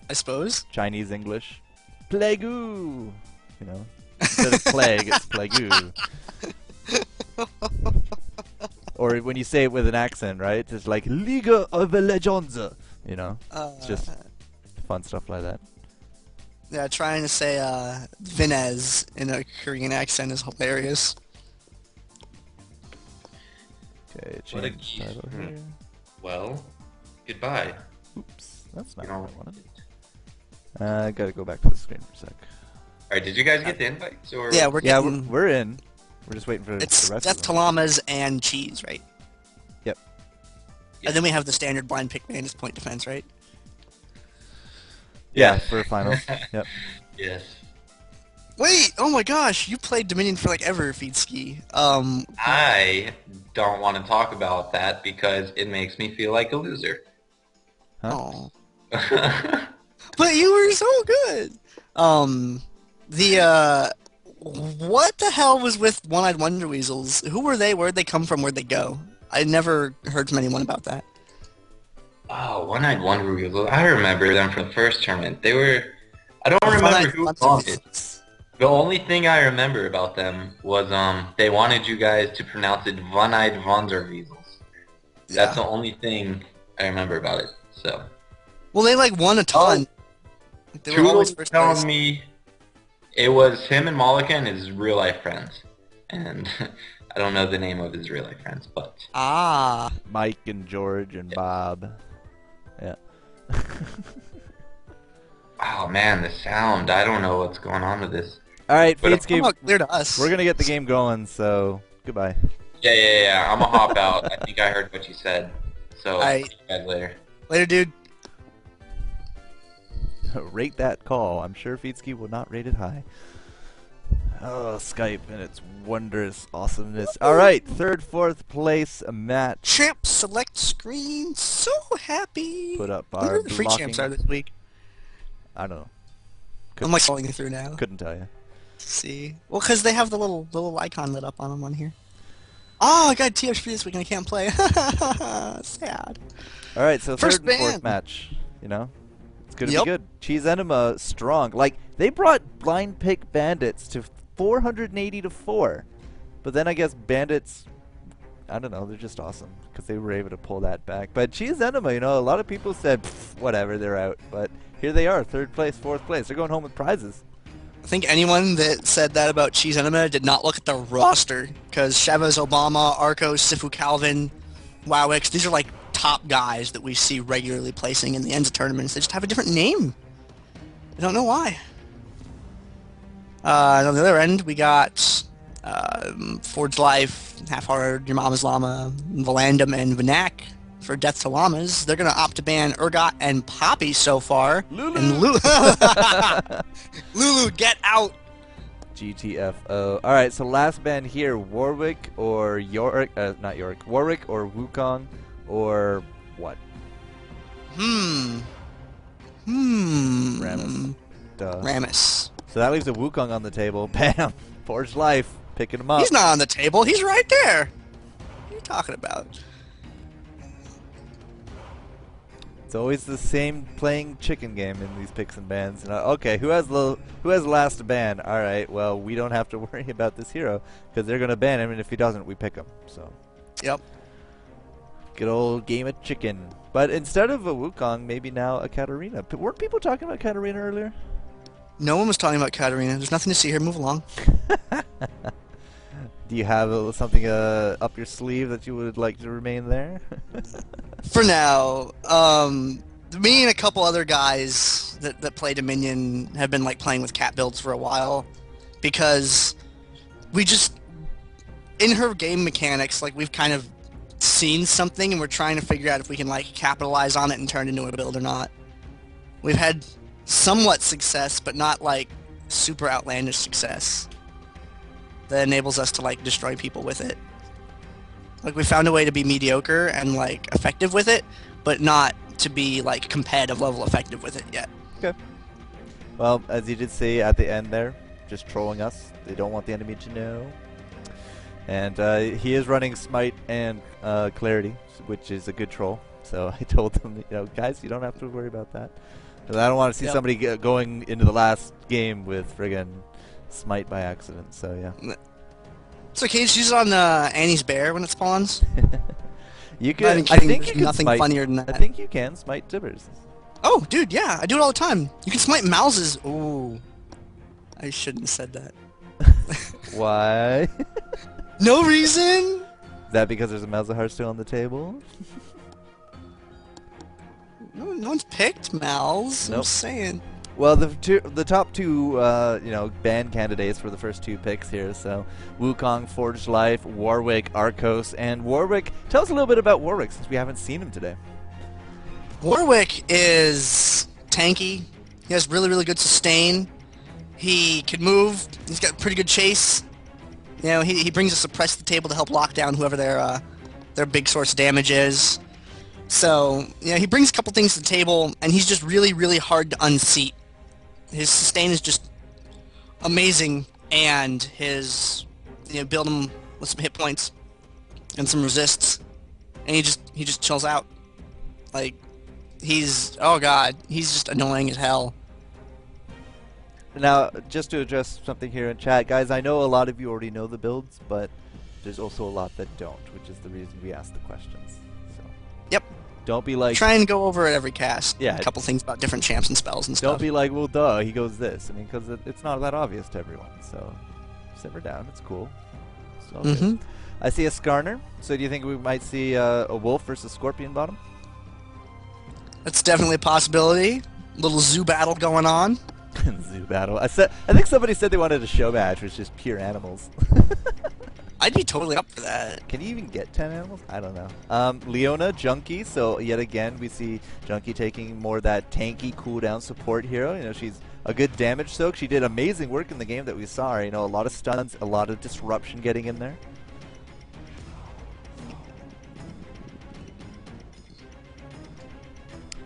I suppose. Chinese English. Plague-oo! You know? Instead of plague, it's plague-oo. Or when you say it with an accent, right? It's like Liga of Legends. You know? It's just fun stuff like that. Yeah, trying to say Vinez in a Korean accent is hilarious. Okay, What a change title here. Well, goodbye. Oops, that's not You what know, I wanted. I gotta go back to the screen for a sec. Alright, did you guys get the invites? Or? Yeah, we're Yeah, getting... we're in. We're just waiting for It's the rest Death of to them. Llamas and Cheese, right? Yep. And then we have the standard blind pick bandits point defense, right? Yeah, for finals. Yep. Yes. Wait! Oh my gosh! You played Dominion for like ever, FeedSki. I don't want to talk about that because it makes me feel like a loser. Huh? Oh. But you were so good! What the hell was with One-Eyed Wonder Weasels? Who were they? Where'd they come from? Where'd they go? I never heard from anyone about that. Oh, One-Eyed Wonder Weasel. I remember them from the first tournament. They were... I don't remember who was on it. The only thing I remember about them was they wanted you guys to pronounce it One-Eyed Wonder Weasels. That's the only thing I remember about it. So. Well, they like won a ton. They were always Toodles first telling place. me it was him and Malika and his real life friends. And I don't know the name of his real life friends, but... Ah. Mike and George and Bob. Yeah. Oh man, the sound. I don't know what's going on with this. Alright, But It's FeedSki, clear to us. we're gonna get the game going, so goodbye. Yeah. I'm gonna hop out. I think I heard what you said. So, Alright. see you guys later. Later, dude. Rate that call. I'm sure FeedSki will not rate it high. Oh, Skype and its wondrous awesomeness. Alright, third, fourth place match. Champ select screen. So happy. Put up Where our are the free blocking. champs are this week? I don't know. I'm like scrolling through now. Couldn't tell you. See. Well, because they have the little icon lit up on them on here. Oh, I got TFP this week and I can't play. Sad. Alright, so First third and fourth ban. match. You know? It's gonna Yep. be good. Cheese Enema strong. Like, they brought blind pick bandits to 480 to 4. But then I guess bandits, I don't know, they're just awesome. Because they were able to pull that back. But Cheese Enema, you know, a lot of people said, whatever, they're out. But here they are, third place, fourth place. They're going home with prizes. I think anyone that said that about Cheese Enema did not look at the roster. Because Chavez, Obama, Arcos, Sifu Calvin, Wowix, these are like top guys that we see regularly placing in the ends of tournaments. They just have a different name. I don't know why. On the other end, we got Forge Life, Half Hard, Your Mama's Llama, Valandum, and Vanak for Death to Llamas. They're going to opt to ban Urgot and Poppy so far. Lulu! And Lulu, get out! GTFO. Alright, so last band here, Warwick or Yorick, not Yorick, Warwick or Wukong or what? Ramus. Duh. Ramus. So that leaves a Wukong on the table. Bam! Forged Life, picking him up. He's not on the table. He's right there. What are you talking about? It's always the same playing chicken game in these picks and bans. And, okay, who has last to ban? All right, well we don't have to worry about this hero because they're gonna ban him, and if he doesn't, we pick him. So. Yep. Good old game of chicken. But instead of a Wukong, maybe now a Katarina. Weren't people talking about Katarina earlier? No one was talking about Katarina. There's nothing to see here. Move along. Do you have something up your sleeve that you would like to remain there? For now, me and a couple other guys that play Dominion have been like playing with cat builds for a while because we just in her game mechanics, like we've kind of seen something and we're trying to figure out if we can like capitalize on it and turn it into a build or not. We've had somewhat success, but not like super outlandish success that enables us to like destroy people with it. Like we found a way to be mediocre and like effective with it, but not to be like competitive level effective with it yet. Okay. Well, as you did say at the end there, just trolling us. They don't want the enemy to know. And he is running Smite and Clarity, which is a good troll. So I told them, you know, guys, you don't have to worry about that. Because I don't want to see somebody going into the last game with friggin' Smite by accident. So yeah. So can you just use it on Annie's bear when it spawns? You can. I think you can nothing smite, funnier than that. I think you can smite Tibbers. Oh, dude, yeah, I do it all the time. You can smite Mouses. Ooh, I shouldn't have said that. Why? No reason. Is that because there's a Malzahar still on the table? No one's picked Mal's. Nope. I'm saying. Well, the top two, you know, ban candidates for the first two picks here. So, Wukong, Forged Life, Warwick, Arcos, and Warwick. Tell us a little bit about Warwick since we haven't seen him today. Warwick is tanky. He has really, really good sustain. He can move. He's got pretty good chase. You know, he brings a suppress to the table to help lock down whoever their big source damage is. So, you know, he brings a couple things to the table, and he's just really, really hard to unseat. His sustain is just amazing, and his, you know, build him with some hit points and some resists, and he just chills out. Like, oh god, he's just annoying as hell. Now, just to address something here in chat, guys, I know a lot of you already know the builds, but there's also a lot that don't, which is the reason we ask the questions. So. Yep. Don't be like... Try and go over it every cast. Yeah. A couple things about different champs and spells and stuff. Don't be like, well, duh, he goes this. I mean, because it's not that obvious to everyone. So, simmer down. It's cool. It's all good. I see a Skarner. So do you think we might see a Wolf versus Scorpion bottom? That's definitely a possibility. Little zoo battle going on. Zoo battle. I think somebody said they wanted a show match, which is just pure animals. I'd be totally up for that. Can you even get 10 animals? I don't know. Leona, Junkie. So yet again, we see Junkie taking more that tanky cooldown support hero. You know, she's a good damage soak. She did amazing work in the game that we saw. You know, a lot of stuns, a lot of disruption getting in there.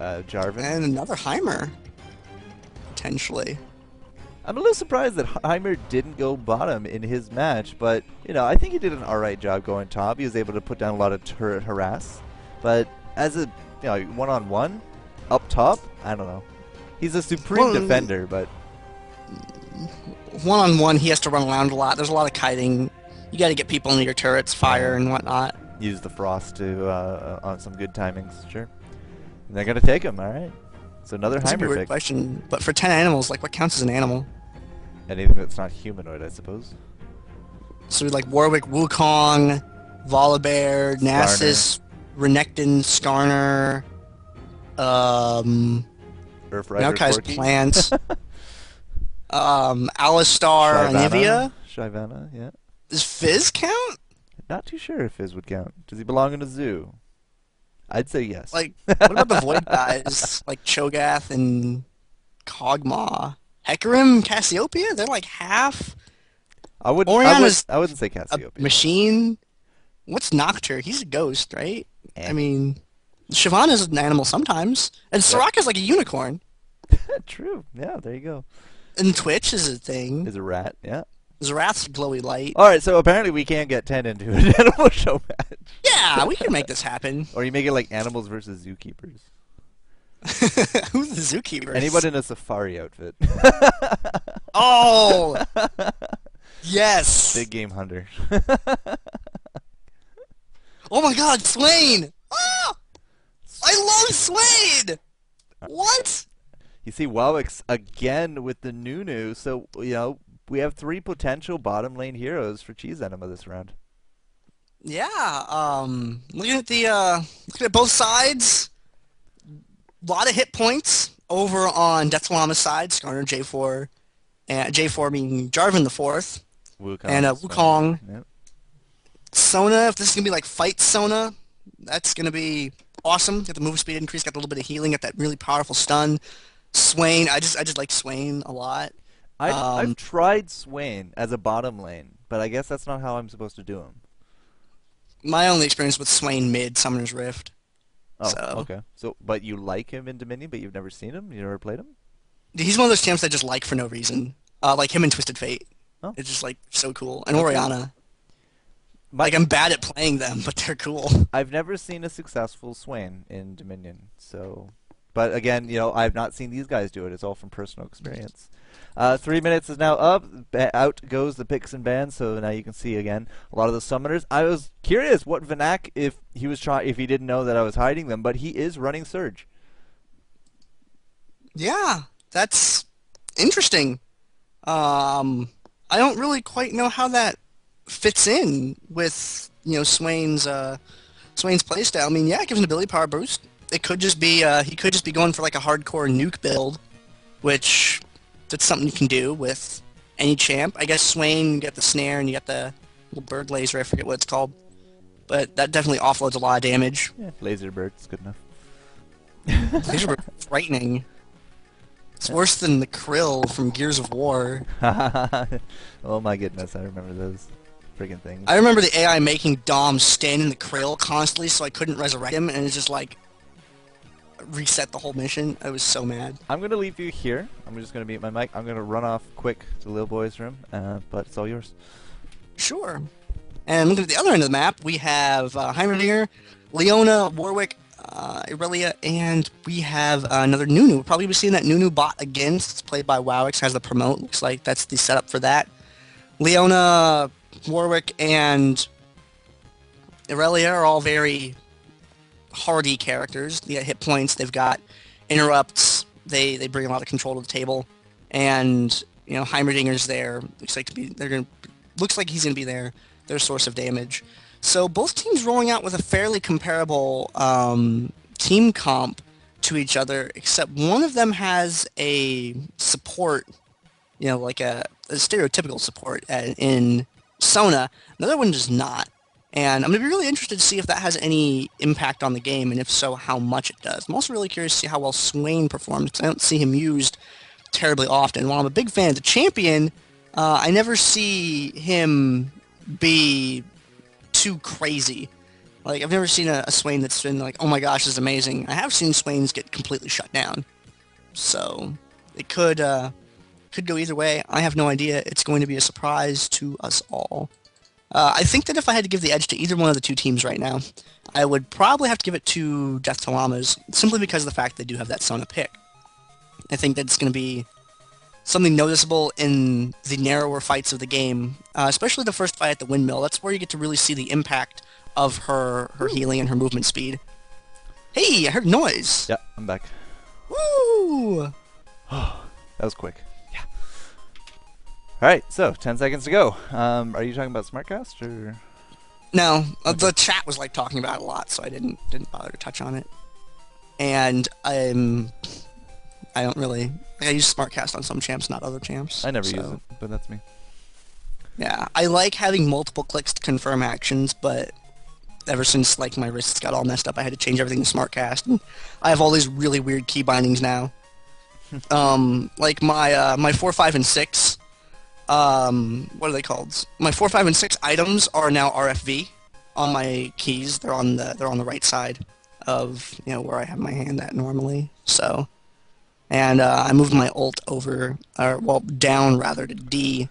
Jarvan. And another Heimer. Potentially. I'm a little surprised that Heimer didn't go bottom in his match, but, you know, I think he did an alright job going top. He was able to put down a lot of turret harass. But as a, you know, one-on-one, up top, I don't know. He's a supreme defender, but... One-on-one, he has to run around a lot. There's a lot of kiting. You gotta get people into your turrets, fire, and whatnot. Use the frost to on some good timings, sure. And they're gonna take him, alright. So another That's a Heimer weird pick. question, but for 10 animals, like, what counts as an animal? Anything that's not humanoid, I suppose. So like Warwick, Wukong, Volibear, Nasus, Renekton, Skarner, Earthrider, Maokai's Corki. Plant, Alistar, Anivia. Shyvana, yeah. Does Fizz count? Not too sure if Fizz would count. Does he belong in a zoo? I'd say yes. Like, what about the Void guys? Like Cho'Gath and Kog'Maw. Hecarim, Cassiopeia? They're like half. I wouldn't say Cassiopeia. A machine. What's Noctur? He's a ghost, right? I mean, Shyvana's an animal sometimes. And Soraka's like a unicorn. True. Yeah, there you go. And Twitch is a thing. Is a rat, yeah. Zerath's glowy light. Alright, so apparently we can get 10 into an animal show match. Yeah, we can make this happen. Or you make it like animals versus zookeepers. Who's the zookeeper? Anyone in a safari outfit. Oh! Yes! Big game hunter. Oh my god, Swain! Oh! I love Swain! What? You see Wowix again with the Nunu, so, you know, we have 3 potential bottom lane heroes for Cheese Enema this round. Yeah, looking at both sides, a lot of hit points over on Llama's side, Skarner, J4, and J4 being Jarvan the 4th, Wukong, and Wukong. Yep. Sona, if this is going to be like Fight Sona, That's going to be awesome. Get the move speed increase, got a little bit of healing, got that really powerful stun. Swain, I just like Swain a lot. I've tried Swain as a bottom lane, but I guess that's not how I'm supposed to do him. My only experience with Swain mid Summoner's Rift. Oh, So okay. So, but you like him in Dominion, but you've never seen him? You never played him? he's one of those champs I just like for no reason. Like him in Twisted Fate. Oh, It's just like so cool. And okay. Orianna. My, Like I'm bad at playing them, but they're cool. I've never seen a successful Swain in Dominion, so. But again, I've not seen these guys do it. It's all from personal experience. 3 minutes is now up. Out goes the picks and bans. So now you can see again a lot of the summoners. I was curious what Vanak if he didn't know that I was hiding them, but he is running Surge. Yeah, that's interesting. I don't really quite know how that fits in with Swain's playstyle. I mean, yeah, it gives an ability power boost. It could just be he could just be going for like a hardcore nuke build, which that's something you can do with any champ. I guess Swain, you get the snare and you get the little bird laser. I forget what it's called, but that definitely offloads a lot of damage. Yeah, laser bird's good enough. Laser bird frightening. It's worse than the Krill from Gears of War. Oh my goodness, I remember those friggin' things. I remember the AI making Dom stand in the Krill constantly so I couldn't resurrect him, and it's just like reset the whole mission. I was so mad. I'm gonna leave you here. I'm just gonna mute my mic. I'm gonna run off quick to the little boy's room, but it's all yours. Sure. And looking at the other end of the map, we have Heimerdinger, Leona, Warwick, Irelia, and we have another Nunu. We'll probably be seeing that Nunu bot again. It's played by Wowix, has the promote. Looks like that's the setup for that. Leona, Warwick, and Irelia are all very hardy characters. They got hit points, they've got interrupts, they bring a lot of control to the table, and Heimerdinger's there. Looks like he's gonna be their source of damage. So both teams rolling out with a fairly comparable team comp to each other, except one of them has a support, like a stereotypical support in Sona. Another one does not. And I'm going to be really interested to see if that has any impact on the game, and if so, how much it does. I'm also really curious to see how well Swain performs, because I don't see him used terribly often. While I'm a big fan of the champion, I never see him be too crazy. Like, I've never seen a Swain that's been like, oh my gosh, this is amazing. I have seen Swains get completely shut down. So, it could go either way. I have no idea. It's going to be a surprise to us all. I think that if I had to give the edge to either one of the two teams right now, I would probably have to give it to Death to Llamas, simply because of the fact they do have that Sona pick. I think that's going to be something noticeable in the narrower fights of the game, especially the first fight at the windmill. That's where you get to really see the impact of her healing and her movement speed. Hey, I heard noise! Yeah, I'm back. Woo! That was quick. Yeah. Alright, so 10 seconds to go. Are you talking about Smartcast or? No, the chat was like talking about it a lot, so I didn't bother to touch on it. And I use Smartcast on some champs, not other champs. I never use it, but that's me. Yeah, I like having multiple clicks to confirm actions, but ever since like my wrists got all messed up, I had to change everything to Smartcast, and I have all these really weird key bindings now. Like my 4, 5, and 6. What are they called? My 4, 5, and 6 items are now RFV on my keys. They're on the right side of where I have my hand at normally. So, and I moved my ult over, down rather, to D.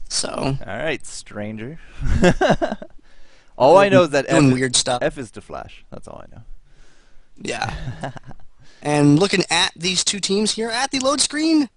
So. All right, stranger. All I know is that doing weird stuff. F is to flash. That's all I know. Yeah. And looking at these two teams here at the load screen,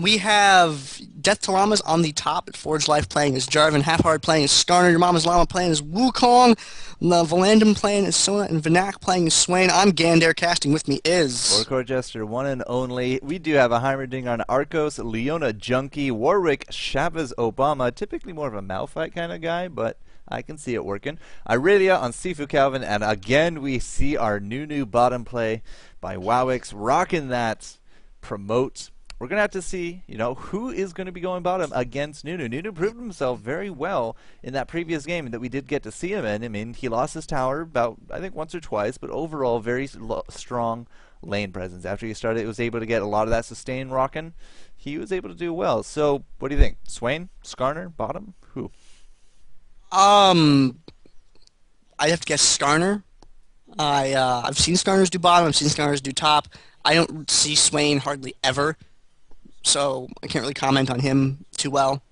we have Death to Llamas on the top at Forge Life playing as Jarvan, Half-Hard playing as Skarner, Your Mama's Llama playing as Wukong, Valandum playing as Sona, and Vanak playing as Swain. I'm Gandair, casting with me is... FourCourtJester, one and only. We do have a Heimerdinger on Arcos, Leona Junkie, Warwick, Chavez Obama, typically more of a Malphite kind of guy, but I can see it working. Irelia on Sifu Calvin, and again we see our new bottom play by Wowix, rocking that promote we're going to have to see, who is going to be going bottom against Nunu. Nunu proved himself very well in that previous game that we did get to see him in. I mean, he lost his tower about, I think, once or twice, but overall, very strong lane presence. After he started, he was able to get a lot of that sustain rocking. He was able to do well. So, what do you think? Swain? Skarner? Bottom? Who? I'd have to guess Skarner. I've seen Skarners do bottom, I've seen Skarners do top. I don't see Swain hardly ever, so I can't really comment on him too well.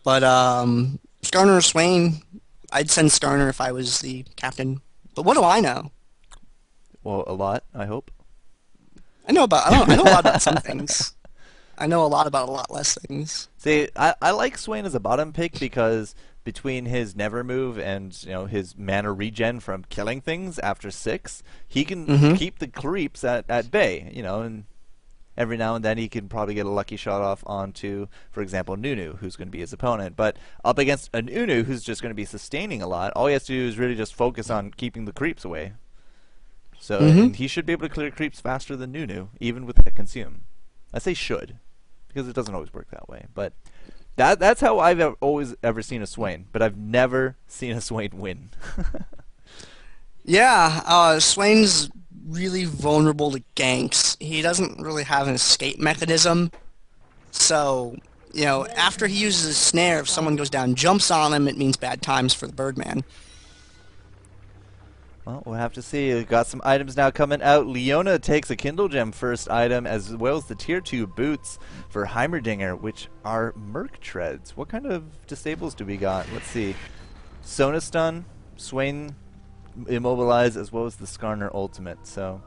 But Skarner or Swain, I'd send Skarner if I was the captain. But what do I know? Well, a lot, I hope. I know a lot about some things. I know a lot about a lot less things. See, I like Swain as a bottom pick because between his never move and his mana regen from killing things after 6, he can keep the creeps at bay. And every now and then he can probably get a lucky shot off onto, for example, Nunu, who's going to be his opponent. But up against a Nunu who's just going to be sustaining a lot, all he has to do is really just focus on keeping the creeps away. So and he should be able to clear creeps faster than Nunu, even with that consume. I say should, because it doesn't always work that way. But that's how I've always ever seen a Swain, but I've never seen a Swain win. Yeah, Swain's really vulnerable to ganks. He doesn't really have an escape mechanism. So, after he uses his snare, if someone goes down and jumps on him, it means bad times for the Birdman. Well, we'll have to see. We've got some items now coming out. Leona takes a Kindle Gem first item, as well as the Tier 2 boots for Heimerdinger, which are Merc Treads. What kind of disables do we got? Let's see. Sona Stun, Swain Immobilize, as well as the Skarner Ultimate. So,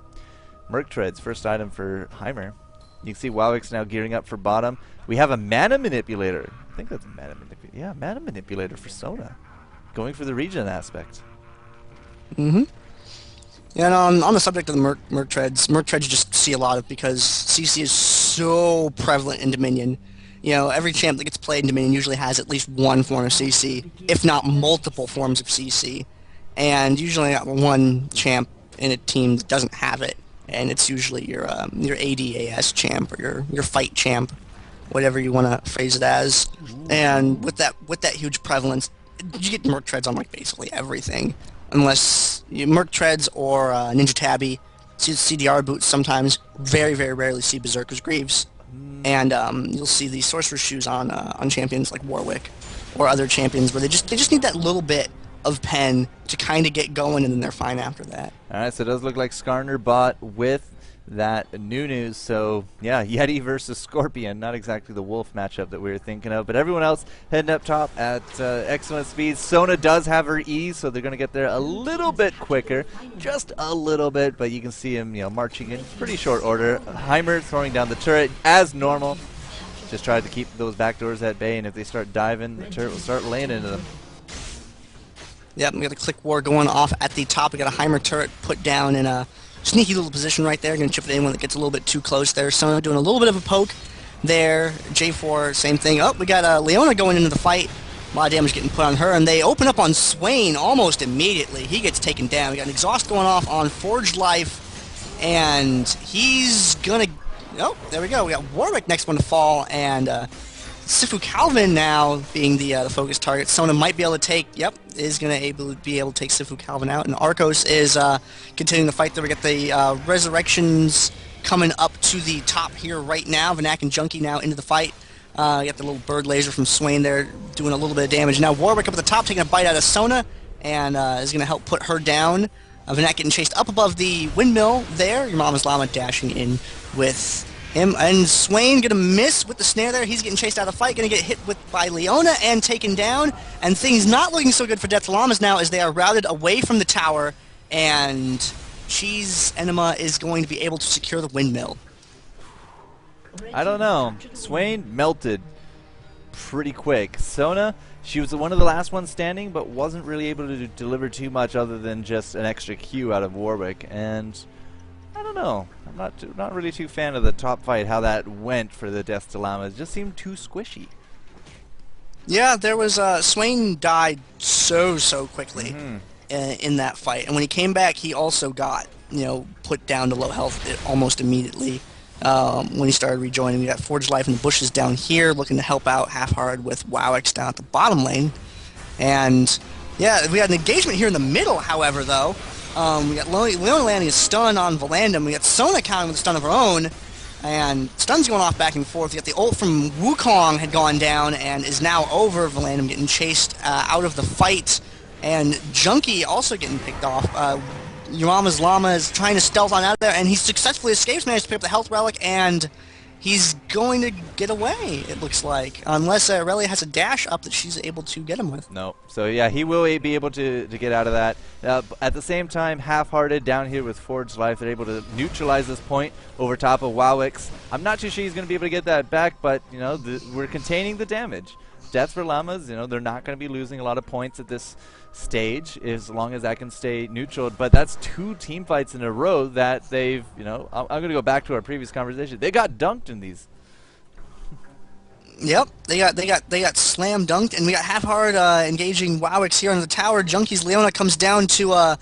Merc Treads, first item for Heimer. You can see Wowik's now gearing up for bottom. We have a Mana Manipulator. I think that's a Mana Manipulator. Yeah, Mana Manipulator for Sona. Going for the regen aspect. And on the subject of the Merc Treads you just see a lot of because CC is so prevalent in Dominion. Every champ that gets played in Dominion usually has at least one form of CC, if not multiple forms of CC. And usually got one champ in a team that doesn't have it, and it's usually your ADAS champ or your fight champ, whatever you want to phrase it as. And with that huge prevalence, you get Merc Treads on like basically everything. Unless Merc Treads or Ninja Tabby, CDR boots sometimes, very, very rarely see Berserker's Greaves. And you'll see the Sorcerer's Shoes on champions like Warwick or other champions, but they just need that little bit of pen to kind of get going, and then they're fine after that. Alright, so it does look like Skarner bot with that new news. So, yeah, Yeti versus Scorpion. Not exactly the wolf matchup that we were thinking of, but everyone else heading up top at excellent speed. Sona does have her E, so they're going to get there a little bit quicker. Just a little bit, but you can see him, marching in pretty short order. Heimer throwing down the turret as normal. Just tried to keep those back doors at bay, and if they start diving, the turret will start laying into them. Yep, we got a click war going off at the top. We got a Heimer turret put down in a sneaky little position right there. Going to chip it in when it gets a little bit too close there. Sona doing a little bit of a poke there. J4, same thing. Oh, we got Leona going into the fight. A lot of damage getting put on her, and they open up on Swain almost immediately. He gets taken down. We got an exhaust going off on Forged Life, and he's going to... Oh, there we go. We got Warwick next one to fall, and Sifu Calvin now being the focus target. Sona might be able to take, is going to be able to take Sifu Calvin out. And Arcos is continuing the fight there. We got the Resurrections coming up to the top here right now. Vanak and Junkie now into the fight. You got the little bird laser from Swain there doing a little bit of damage. Now Warwick up at the top taking a bite out of Sona and is going to help put her down. Vanak getting chased up above the windmill there. Your mama's llama dashing in with him, and Swain gonna miss with the snare there. He's getting chased out of the fight, gonna get hit by Leona and taken down, and things not looking so good for Death Llamas now as they are routed away from the tower, and Enema is going to be able to secure the windmill. I don't know. Swain melted pretty quick. Sona, she was one of the last ones standing, but wasn't really able to deliver too much other than just an extra Q out of Warwick, and I don't know. I'm not really too fan of the top fight, how that went for the Death to Llamas. It just seemed too squishy. Yeah, there was Swain died so quickly in that fight, and when he came back, he also got put down to low health almost immediately. when he started rejoining. We got Forge Life in the bushes down here looking to help out Half-Hearted with Wowix down at the bottom lane. And yeah, we got an engagement here in the middle, however, though. We got Leona landing a stun on Valandum. We got Sona counting with a stun of her own. And stuns going off back and forth. We got the ult from Wukong had gone down and is now over. Valandum getting chased out of the fight. And Junkie also getting picked off. Llamas Llama is trying to stealth on out of there, and he successfully escapes, managed to pick up the health relic, and he's going to get away, it looks like. Unless Aurelia has a dash up that she's able to get him with. No. So yeah, he will be able to get out of that. At the same time, Half-Hearted down here with Forge Life, they're able to neutralize this point over top of Wowix. I'm not too sure he's going to be able to get that back, but you know, we're containing the damage. Death for Llamas, you know, they're not going to be losing a lot of points at this stage as long as that can stay neutral. But that's 2 team fights in a row that they've, you know, I'm going to go back to our previous conversation. They got dunked in these. Yep, they got slam dunked, and we got Half-Hard engaging Wowix here on the tower. Junkie's Leona comes down to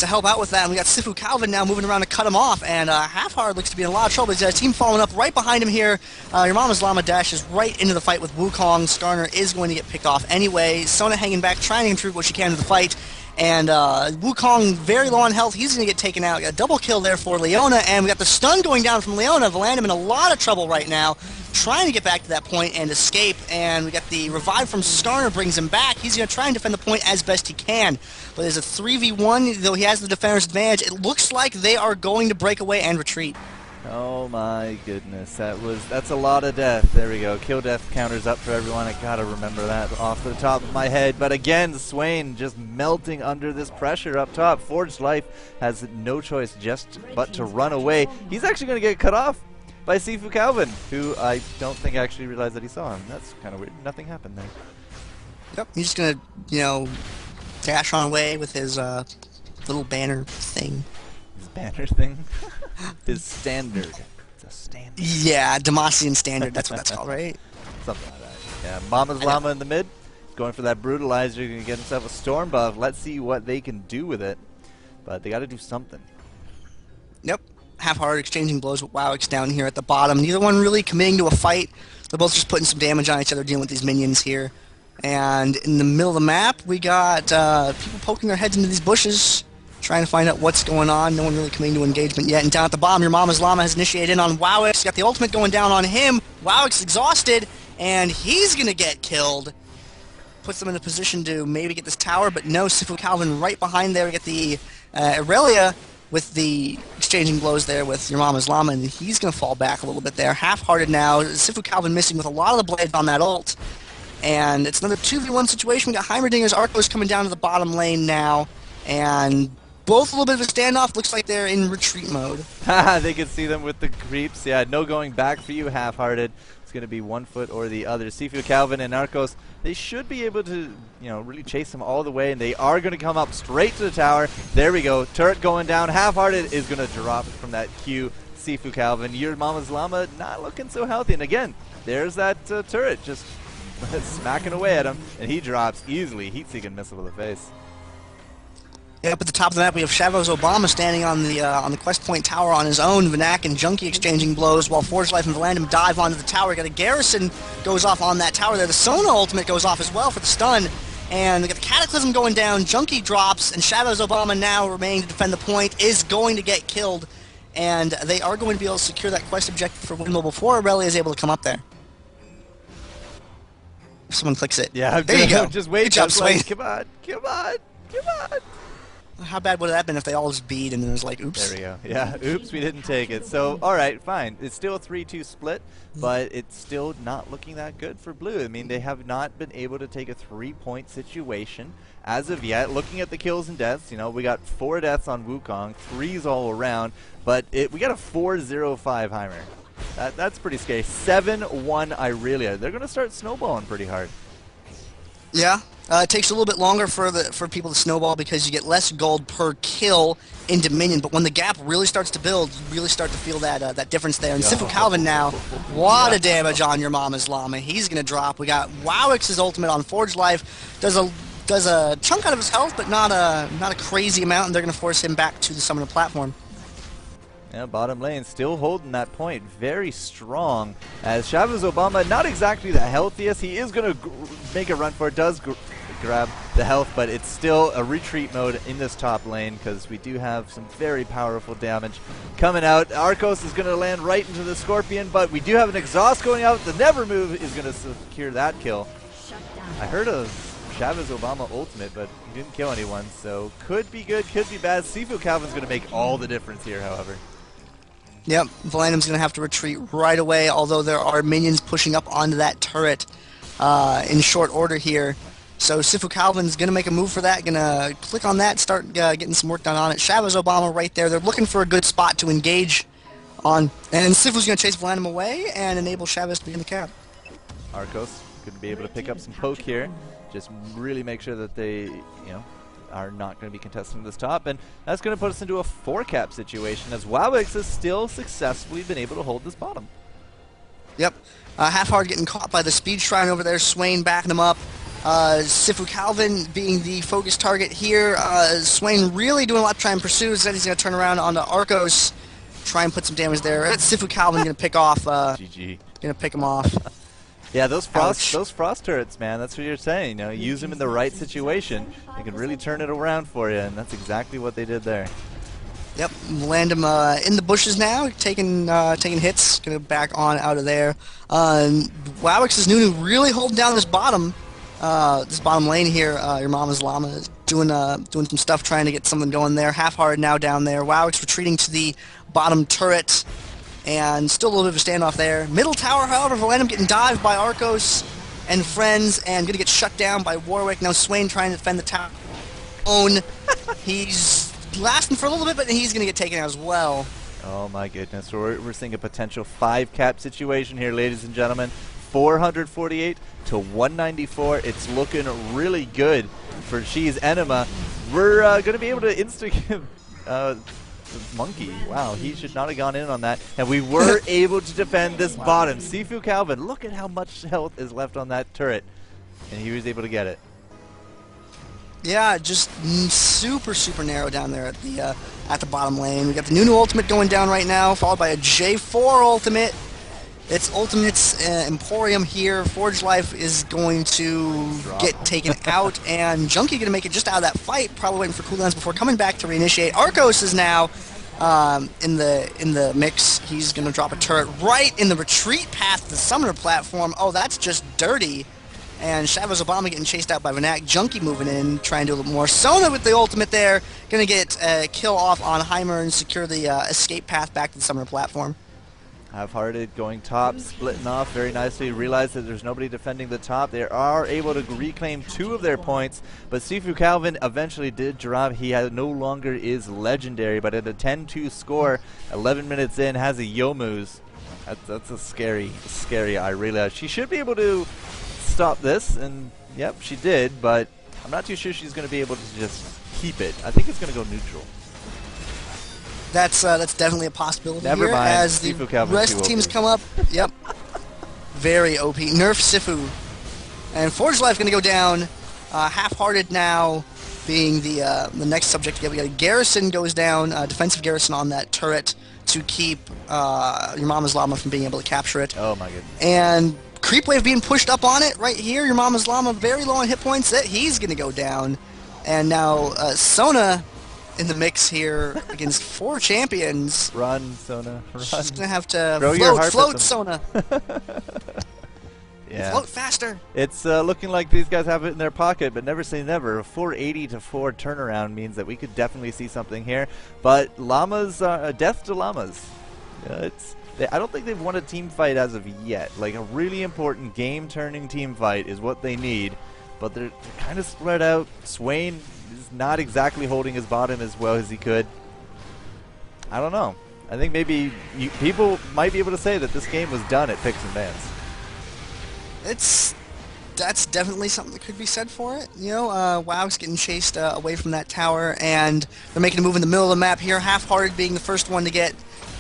help out with that, and we got Sifu Calvin now moving around to cut him off, and Half-Hard looks to be in a lot of trouble. He's got a team following up right behind him here. Your Mama's Llama dashes right into the fight with Wukong. Skarner is going to get picked off anyway. Sona hanging back, trying to contribute what she can to the fight. And Wukong, very low on health, he's going to get taken out. Got a double kill there for Leona, and we got the stun going down from Leona. Valandum in a lot of trouble right now, trying to get back to that point and escape. And we got the revive from Skarner, brings him back. He's going to try and defend the point as best he can. But there's a 3v1, though he has the defender's advantage. It looks like they are going to break away and retreat. Oh my goodness, that's a lot of death. There we go. Kill death counters up for everyone. I gotta remember that off the top of my head. But again, Swain just melting under this pressure up top. Forged Life has no choice but to run away. He's actually gonna get cut off by Sifu Calvin, who I don't think actually realized that he saw him. That's kind of weird. Nothing happened there. Yep, he's just gonna, you know, dash on away with his little banner thing. His banner thing? His standard. It's a standard. Yeah, Demacian standard. That's what that's called, right? Something like that. Yeah, Mama's Llama in the mid. Going for that brutalizer. Going to get himself a storm buff. Let's see what they can do with it. But they got to do something. Yep. Half-Hard exchanging blows with Wowix down here at the bottom. Neither one really committing to a fight. They're both just putting some damage on each other, dealing with these minions here. And in the middle of the map, we got people poking their heads into these bushes, trying to find out what's going on. No one really coming to engagement yet. And down at the bottom, your Mama's Llama has initiated in on Wowix. Got the ultimate going down on him. Wowix exhausted, and he's going to get killed. Puts them in a position to maybe get this tower, but no, Sifu Calvin right behind there. We get the Aurelia with the exchanging blows there with your Mama's Llama, and he's going to fall back a little bit there. Half-Hearted now. Sifu Calvin missing with a lot of the blades on that ult. And it's another 2v1 situation. We got Heimerdinger's Arcos coming down to the bottom lane now, and both a little bit of a standoff. Looks like they're in retreat mode. They can see them with the creeps. Yeah, no going back for you, Half-Hearted. It's going to be one foot or the other. Sifu Calvin and Arcos, they should be able to, you know, really chase them all the way, and they are going to come up straight to the tower. There we go. Turret going down. Half-Hearted is going to drop from that Q. Sifu Calvin, your Mama's Llama not looking so healthy. And again, there's that turret just smacking away at him, and he drops easily. Heat-seeking missile to the face. Up at the top of the map, we have Shavos Obama standing on the Quest Point tower on his own. Vanak and Junkie exchanging blows while Forge Life and Valandum dive onto the tower. We got a Garrison goes off on that tower there. The Sona ultimate goes off as well for the stun. And we got the Cataclysm going down. Junkie drops, and Shavos Obama now remaining to defend the point is going to get killed. And they are going to be able to secure that quest objective for Windmill before Aurelia is able to come up there. If someone clicks it. Yeah, there you go. Just wait. Good job, Swain. Come on, come on, come on. How bad would it have been if they all just beat and then it was like, oops? There we go. Yeah, oops, we didn't take it. So, all right, fine. It's still a 3-2 split, but it's still not looking that good for Blue. I mean, they have not been able to take a 3-point situation as of yet. Looking at the kills and deaths, you know, we got 4 deaths on Wukong, 3s all around, but we got a 4-0-5 Heimer. That's pretty scary. 7-1 Irelia. They're going to start snowballing pretty hard. Yeah. It takes a little bit longer for people to snowball because you get less gold per kill in Dominion, but when the gap really starts to build, you really start to feel that difference there. And Sifu Calvin now, a lot of damage on your Mama's Llama. He's going to drop. We got Wowix's ultimate on Forge Life. Does a chunk out of his health, but not a crazy amount, and they're going to force him back to the summoner platform. Yeah, bottom lane still holding that point very strong. As Chavez Obama, not exactly the healthiest. He is going to make a run for it, does grab the health, but it's still a retreat mode in this top lane because we do have some very powerful damage coming out. Arcos is going to land right into the Scorpion, but we do have an exhaust going out. The Never Move is going to secure that kill. I heard of Chavez Obama ultimate, but he didn't kill anyone, so could be good, could be bad. Sifu Calvin's going to make all the difference here, however. Yep, Valandum's going to have to retreat right away, although there are minions pushing up onto that turret in short order here. So Sifu Calvin's going to make a move for that, going to click on that, start getting some work done on it. Chavez Obama right there. They're looking for a good spot to engage on, and Sifu's going to chase Valandum away and enable Chavez to be in the cab. Arcos going to be able to pick up some poke here. Just really make sure that they, are not going to be contesting this top, and that's going to put us into a 4-cap situation as Wowix has still successfully been able to hold this bottom. Yep. Half-Hard getting caught by the Speed Shrine over there, Swain backing him up. Sifu Calvin being the focus target here. Swain really doing a lot to try and pursue. Then he's going to turn around onto Arcos, try and put some damage there. Sifu Calvin going to pick off. GG. Going to pick him off. Yeah, those frost turrets, man. That's what you're saying. Use them in the right situation. They can really turn it around for you, and that's exactly what they did there. Yep, land him in the bushes now, taking hits. Gonna back on out of there. Wowix's Nunu really holding down this bottom lane here. Your mama's llama is doing some stuff, trying to get something going there. Half-Hard now down there. Wowix retreating to the bottom turret. And still a little bit of a standoff there. Middle tower, however, Valandum getting dived by Arcos and friends, and going to get shut down by Warwick. Now Swain trying to defend the tower. He's lasting for a little bit, but he's going to get taken out as well. Oh my goodness, we're seeing a potential 5-cap situation here, ladies and gentlemen. 448 to 194. It's looking really good for She's Enema. We're going to be able to insta-give Monkey. Wow, he should not have gone in on that. And we were able to defend this bottom. Sifu Calvin, look at how much health is left on that turret. And he was able to get it. Yeah, just super, super narrow down there at the bottom lane. We got the Nunu ultimate going down right now, followed by a J4 ultimate. It's Ultimate's Emporium here. Forge Life is going to get taken out, and Junkie going to make it just out of that fight, probably waiting for cooldowns before coming back to reinitiate. Arcos is now in the mix. He's going to drop a turret right in the retreat path to the summoner platform. Oh, that's just dirty. And Chavez Obama getting chased out by Vanak. Junkie moving in, trying to do a little more. Sona with the ultimate there, going to get a kill off on Heimer and secure the escape path back to the summoner platform. Half-Hearted going top, splitting off very nicely. Realize that there's nobody defending the top. They are able to reclaim 2 of their points, but Sifu Calvin eventually did drop. He no longer is legendary, but at a 10-2 score, 11 minutes in, has a Yomu's. That's a scary I realize. She should be able to stop this, and yep, she did, but I'm not too sure she's going to be able to just keep it. I think it's going to go neutral. That's definitely a possibility. Never here mind. as the Sifu rest of teams come up. Yep. Very OP. Nerf Sifu. And Forge Life going to go down. Half-Hearted now being the next subject. Yeah, we got a Garrison goes down. Defensive Garrison on that turret to keep your mama's llama from being able to capture it. Oh my goodness. And Creep Wave being pushed up on it right here. Your mama's llama very low on hit points. He's going to go down. And now Sona in the mix here against 4 champions. Run, Sona, run. She's going to have to float Sona. Yeah. Float faster. It's looking like these guys have it in their pocket, but never say never. A 480 to 4 turnaround means that we could definitely see something here. But Llamas, death to Llamas. I don't think they've won a team fight as of yet. Like, a really important game-turning team fight is what they need. But they're kind of spread out. Swain is not exactly holding his bottom as well as he could. I don't know. I think maybe people might be able to say that this game was done at picks and bans. That's definitely something that could be said for it. You know, WoW's getting chased away from that tower, and they're making a move in the middle of the map here. Half-Hearted being the first one to get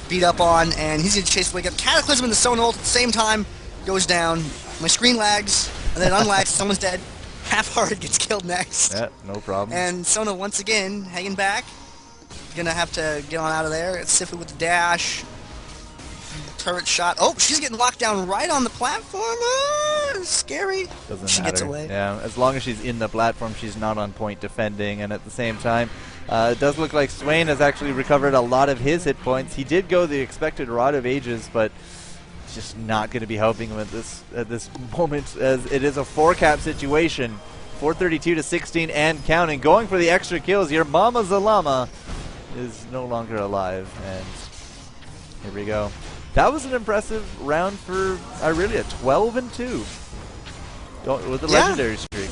beat up on, and he's going to chase away. Got Cataclysm in the Sona ult at the same time, goes down. My screen lags, and then unlags, someone's dead. Half-Hearted gets killed next. Yeah, no problem. And Sona once again hanging back. gonna have to get on out of there. It's Sifu with the dash. Turret shot. Oh, she's getting locked down right on the platform. Scary. Doesn't she matter. Gets away. Yeah, as long as she's in the platform, she's not on point defending. And at the same time, it does look like Swain has actually recovered a lot of his hit points. He did go the expected Rod of Ages, but it's just not going to be helping him at this moment, as it is a 4-cap situation. 432 to 16 and counting. Going for the extra kills here. Mama Llama is no longer alive, and here we go. That was an impressive round for Irelia. 12-2 with a legendary streak.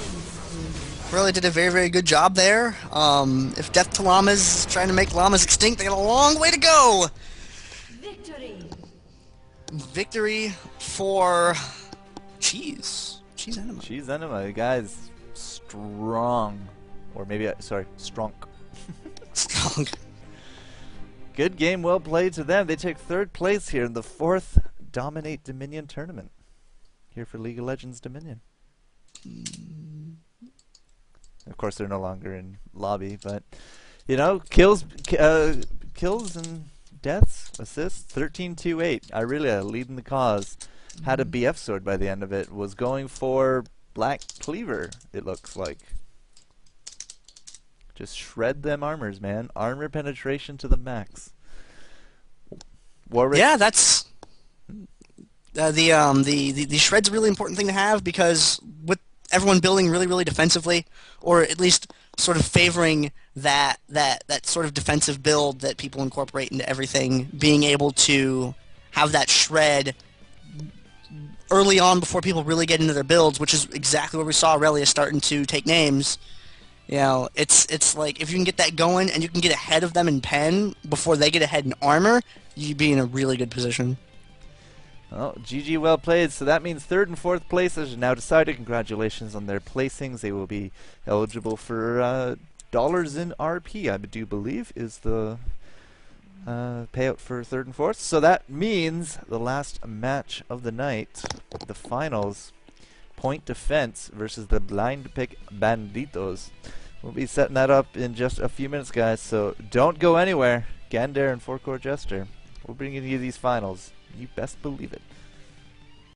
Really did a very, very good job there. If Death to Llamas is trying to make Llamas extinct, they got a long way to go. Victory for Cheese Enema. Cheese Enema, guys, strong, or maybe sorry, strong. Strong. Good game, well played to them. They take 3rd place here in the 4th Dominate Dominion tournament here for League of Legends Dominion. Of course, they're no longer in lobby, but you know, kills and deaths, assists, 13-2-8. Irelia leading the cause. Had a BF sword by the end of it. Was going for Black Cleaver, it looks like. Just shred them armors, man. Armor penetration to the max. Warwick. Yeah, that's the shred's a really important thing to have, because with everyone building really, really defensively, or at least sort of favoring that sort of defensive build that people incorporate into everything, being able to have that shred early on before people really get into their builds, which is exactly where we saw Irelia starting to take names. You know, it's like if you can get that going and you can get ahead of them in pen before they get ahead in armor, you'd be in a really good position. Well, GG, well played. So that means 3rd and 4th places are now decided. Congratulations on their placings. They will be eligible for dollars in RP, I do believe, is the payout for 3rd and 4th. So that means the last match of the night, the finals, Point Defense versus the Blind Pick Banditos. We'll be setting that up in just a few minutes, guys, so don't go anywhere. Gandair and FourCourtJester, we'll bring you these finals. You best believe it.